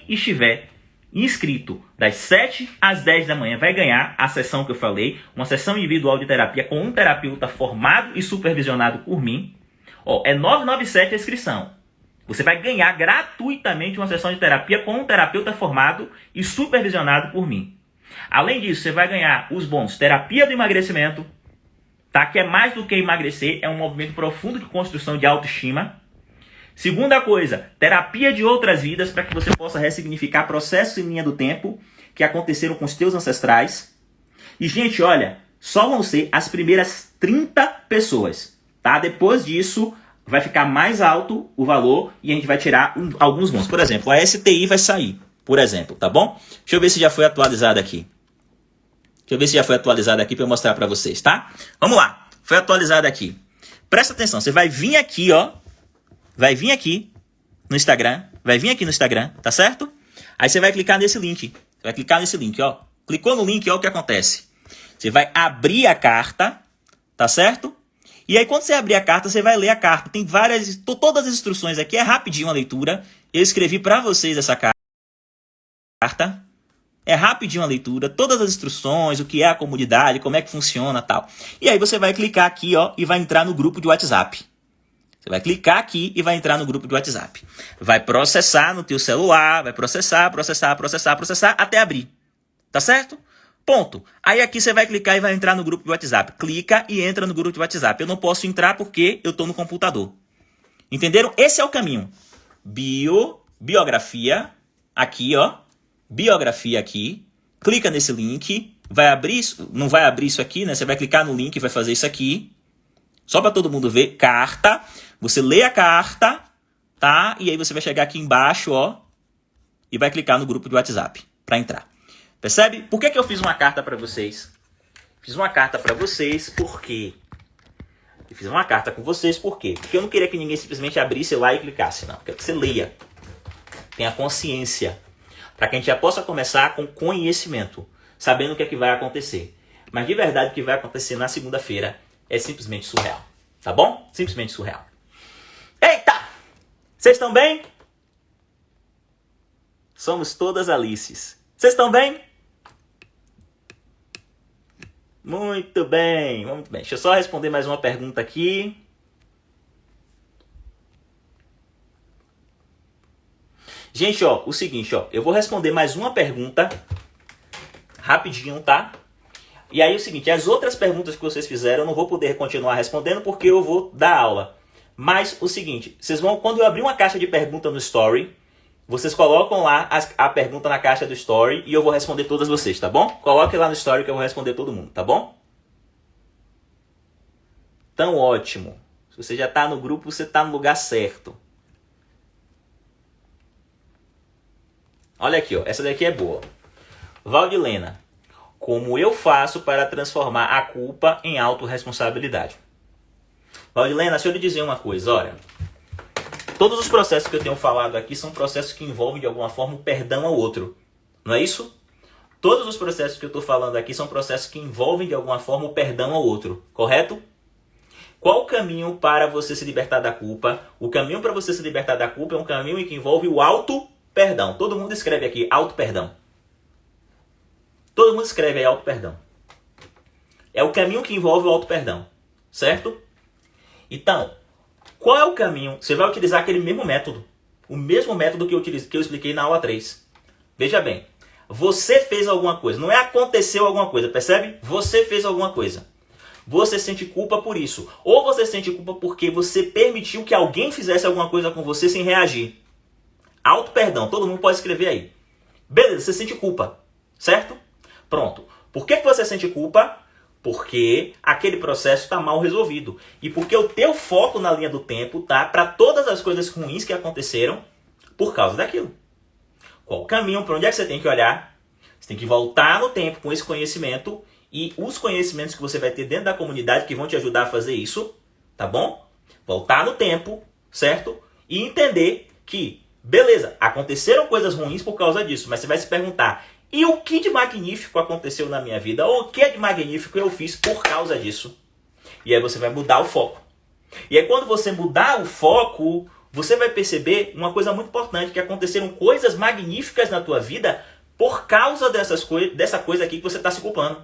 estiver inscrito das 7 às 10 da manhã vai ganhar a sessão que eu falei, uma sessão individual de terapia com um terapeuta formado e supervisionado por mim. Ó, é 997 a inscrição. Você vai ganhar gratuitamente uma sessão de terapia com um terapeuta formado e supervisionado por mim. Além disso, você vai ganhar os bônus terapia do emagrecimento, tá? Que é mais do que emagrecer, é um movimento profundo de construção de autoestima. Segunda coisa, terapia de outras vidas para que você possa ressignificar processos em linha do tempo que aconteceram com os teus ancestrais. E, gente, olha, só vão ser as primeiras 30 pessoas, tá? Depois disso, vai ficar mais alto o valor e a gente vai tirar alguns bônus. Por exemplo, a STI vai sair, por exemplo, tá bom? Deixa eu ver se já foi atualizado aqui. Para eu mostrar para vocês, tá? Vamos lá, foi atualizado aqui. Presta atenção, você vai vir aqui, ó. Vai vir aqui no Instagram, tá certo? Aí você vai clicar nesse link. Ó. Clicou no link, ó, o que acontece. Você vai abrir a carta, tá certo? E aí quando você abrir a carta, você vai ler a carta. Tem todas as instruções aqui, é rapidinho a leitura. Eu escrevi para vocês essa carta. É rapidinho a leitura, todas as instruções, o que é a comunidade, como é que funciona, tal. E aí você vai clicar aqui, ó, e vai entrar no grupo de WhatsApp. Você vai clicar aqui e vai entrar no grupo de WhatsApp. Vai processar no teu celular, vai processar, até abrir. Tá certo? Ponto. Aí aqui você vai clicar e vai entrar no grupo de WhatsApp. Clica e entra no grupo de WhatsApp. Eu não posso entrar porque eu estou no computador. Entenderam? Esse é o caminho. Biografia, aqui, ó. Biografia aqui. Clica nesse link. Vai abrir isso. Não vai abrir isso aqui, né? Você vai clicar no link e vai fazer isso aqui. Só para todo mundo ver. Carta. Você lê a carta, tá? E aí você vai chegar aqui embaixo, ó, e vai clicar no grupo de WhatsApp para entrar. Percebe? Por que eu fiz uma carta para vocês? Fiz uma carta para vocês porque... Porque eu não queria que ninguém simplesmente abrisse lá e clicasse, não. Eu quero que você leia. Tenha consciência. Para que a gente já possa começar com conhecimento. Sabendo o que é que vai acontecer. Mas de verdade o que vai acontecer na segunda-feira é simplesmente surreal. Tá bom? Simplesmente surreal. Eita! Vocês estão bem? Somos todas Alices. Vocês estão bem? Muito bem, muito bem. Deixa eu só responder mais uma pergunta aqui. Gente, ó, o seguinte, ó. Eu vou responder mais uma pergunta rapidinho, tá? E aí o seguinte, as outras perguntas que vocês fizeram eu não vou poder continuar respondendo porque eu vou dar aula. Mas o seguinte, vocês vão, quando eu abrir uma caixa de pergunta no Story, vocês colocam lá a pergunta na caixa do Story e eu vou responder todas vocês, tá bom? Coloque lá no Story que eu vou responder todo mundo, tá bom? Então, ótimo. Se você já está no grupo, você está no lugar certo. Olha aqui, ó, essa daqui é boa. Valdilena, como eu faço para transformar a culpa em autorresponsabilidade? Valdilena, deixa eu lhe dizer uma coisa, olha. Todos os processos que eu tenho falado aqui são processos que envolvem de alguma forma o perdão ao outro. Não é isso? Todos os processos que eu estou falando aqui são processos que envolvem de alguma forma o perdão ao outro. Correto? Qual o caminho para você se libertar da culpa? O caminho para você se libertar da culpa é um caminho que envolve o auto-perdão. Todo mundo escreve aqui, auto-perdão. Todo mundo escreve aí, auto-perdão. É o caminho que envolve o auto-perdão. Certo? Então, qual é o caminho? Você vai utilizar aquele mesmo método. O mesmo método que eu expliquei na aula 3. Veja bem. Você fez alguma coisa. Não é aconteceu alguma coisa, percebe? Você fez alguma coisa. você sente culpa por isso. Ou você sente culpa porque você permitiu que alguém fizesse alguma coisa com você sem reagir. Auto-perdão, todo mundo pode escrever aí. Beleza, você sente culpa, certo? Pronto. Por que você sente culpa? Porque aquele processo está mal resolvido. E porque o teu foco na linha do tempo tá para todas as coisas ruins que aconteceram por causa daquilo. Qual o caminho? Para onde é que você tem que olhar? Você tem que voltar no tempo com esse conhecimento e os conhecimentos que você vai ter dentro da comunidade que vão te ajudar a fazer isso, tá bom? Voltar no tempo, certo? E entender que, beleza, aconteceram coisas ruins por causa disso, mas você vai se perguntar, e o que de magnífico aconteceu na minha vida? Ou o que de magnífico eu fiz por causa disso? E aí você vai mudar o foco. E aí quando você mudar o foco, você vai perceber uma coisa muito importante, que aconteceram coisas magníficas na tua vida por causa dessa coisa aqui que você está se culpando.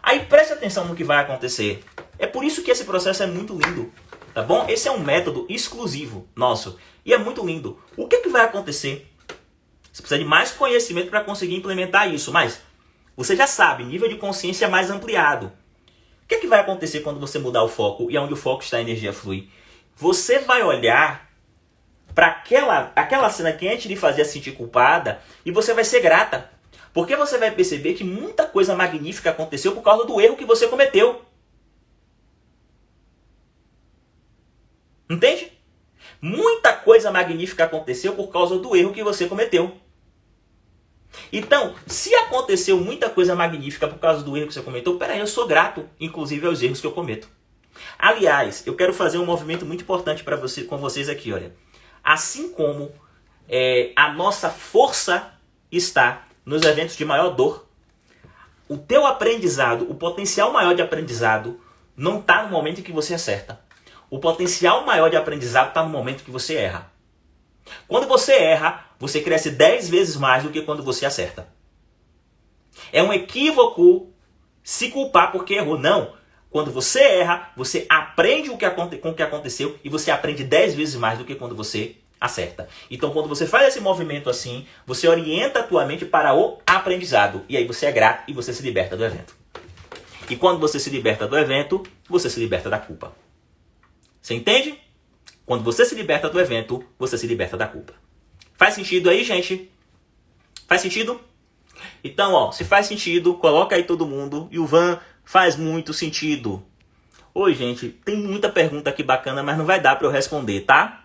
Aí preste atenção no que vai acontecer. É por isso que esse processo é muito lindo, tá bom? Esse é um método exclusivo nosso e é muito lindo. O que vai acontecer? Você precisa de mais conhecimento para conseguir implementar isso, mas você já sabe, nível de consciência mais ampliado. O que vai acontecer quando você mudar o foco e onde o foco está, a energia flui? Você vai olhar para aquela cena que antes lhe fazia sentir culpada e você vai ser grata. Porque você vai perceber que muita coisa magnífica aconteceu por causa do erro que você cometeu. Entende? Muita coisa magnífica aconteceu por causa do erro que você cometeu. Então, se aconteceu muita coisa magnífica por causa do erro que você cometeu, peraí, eu sou grato, inclusive, aos erros que eu cometo. Aliás, eu quero fazer um movimento muito importante com vocês aqui, olha. Assim como a nossa força está nos eventos de maior dor, o teu aprendizado, o potencial maior de aprendizado, não está no momento em que você acerta. O potencial maior de aprendizado está no momento que você erra. Quando você erra, você cresce 10 vezes mais do que quando você acerta. É um equívoco se culpar porque errou. Não. Quando você erra, você aprende com o que aconteceu e você aprende 10 vezes mais do que quando você acerta. Então, quando você faz esse movimento assim, você orienta a tua mente para o aprendizado. E aí você é grato e você se liberta do evento. E quando você se liberta do evento, você se liberta da culpa. Você entende? Quando você se liberta do evento, você se liberta da culpa. Faz sentido aí, gente? Faz sentido? Então, ó, se faz sentido, coloca aí todo mundo. E o Van, faz muito sentido. Oi, gente, tem muita pergunta aqui bacana, mas não vai dar para eu responder, tá?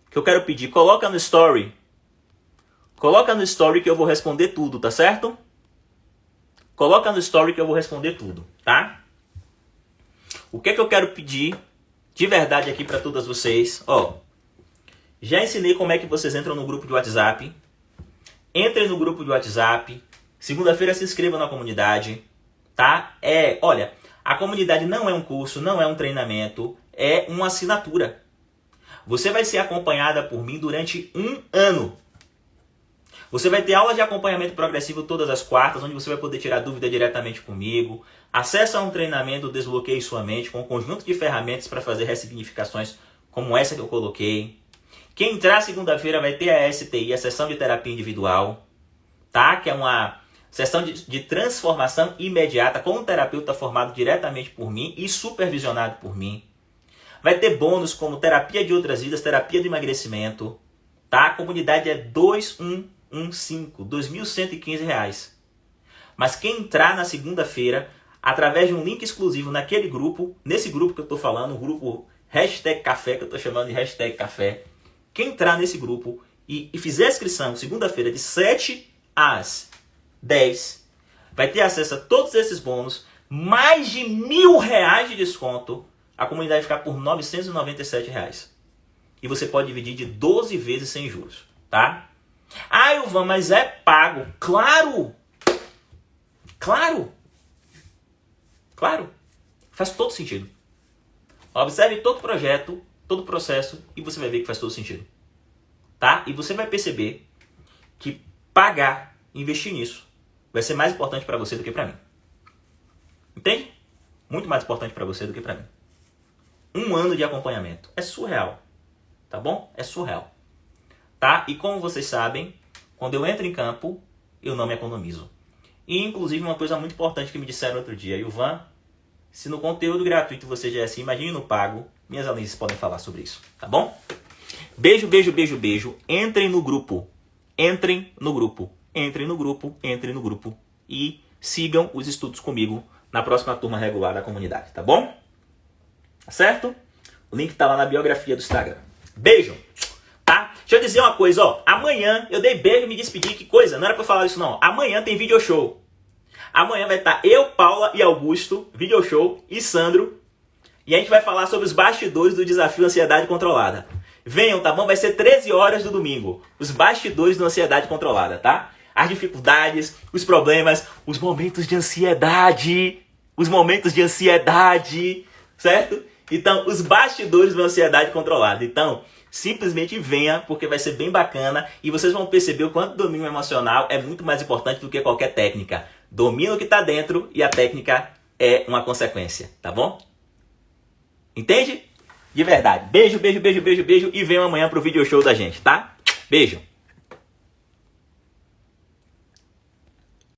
O que eu quero pedir, coloca no story. Coloca no story que eu vou responder tudo, tá certo? Coloca no story que eu vou responder tudo, tá? O que eu quero pedir de verdade aqui para todas vocês, ó. Já ensinei como é que vocês entram no grupo de WhatsApp. Entrem no grupo de WhatsApp. Segunda-feira se inscrevam na comunidade, tá? Olha, a comunidade não é um curso, não é um treinamento, é uma assinatura. Você vai ser acompanhada por mim durante 1 ano. Você vai ter aulas de acompanhamento progressivo todas as quartas, onde você vai poder tirar dúvida diretamente comigo. Acesso a um treinamento Desbloqueie Sua Mente, com um conjunto de ferramentas para fazer ressignificações como essa que eu coloquei. Quem entrar segunda-feira vai ter a STI, a sessão de terapia individual, tá? Que é uma sessão de transformação imediata com um terapeuta formado diretamente por mim e supervisionado por mim. Vai ter bônus como terapia de outras vidas, terapia de emagrecimento, tá? A comunidade é R$ 2.115. Mas quem entrar na segunda-feira, através de um link exclusivo naquele grupo, nesse grupo que eu estou falando, o grupo #café, que eu estou chamando de #café, quem entrar nesse grupo e fizer a inscrição segunda-feira de 7 às 10, vai ter acesso a todos esses bônus, mais de R$1.000 de desconto, a comunidade vai ficar por R$ 997. E você pode dividir de 12 vezes sem juros, tá? Ah, Ilvan, mas é pago. Claro! Claro! Claro! Faz todo sentido. Observe todo o projeto, todo o processo e você vai ver que faz todo sentido. Tá? E você vai perceber que pagar, investir nisso, vai ser mais importante para você do que para mim. Entende? Muito mais importante para você do que para mim. 1 ano de acompanhamento. É surreal. Tá bom? É surreal. Tá? E como vocês sabem, quando eu entro em campo, eu não me economizo. E inclusive uma coisa muito importante que me disseram outro dia, Ilvan, Se no conteúdo gratuito você já é assim, imagine no pago. Minhas alunas podem falar sobre isso, tá bom? Beijo, beijo, beijo, beijo. Entrem no grupo. Entrem no grupo. Entrem no grupo. Entrem no grupo. E sigam os estudos comigo na próxima turma regular da comunidade, tá bom? Tá certo? O link tá lá na biografia do Instagram. Beijo! Tá? Deixa eu dizer uma coisa, ó. Amanhã eu dei beijo e me despedi. Que coisa, não era pra falar isso não. Amanhã tem video show. Amanhã vai estar eu, Paula e Augusto, video show, e Sandro. E a gente vai falar sobre os bastidores do desafio Ansiedade Controlada. Venham, tá bom? Vai ser 13 horas do domingo. Os bastidores do Ansiedade Controlada, tá? As dificuldades, os problemas, os momentos de ansiedade. Os momentos de ansiedade, certo? Então, os bastidores da Ansiedade Controlada. Então, simplesmente venha, porque vai ser bem bacana. E vocês vão perceber o quanto o domínio emocional é muito mais importante do que qualquer técnica. Domina o que está dentro e a técnica é uma consequência, tá bom? Entende? De verdade. Beijo, beijo, beijo, beijo, beijo. E venham amanhã pro video show da gente, tá? Beijo.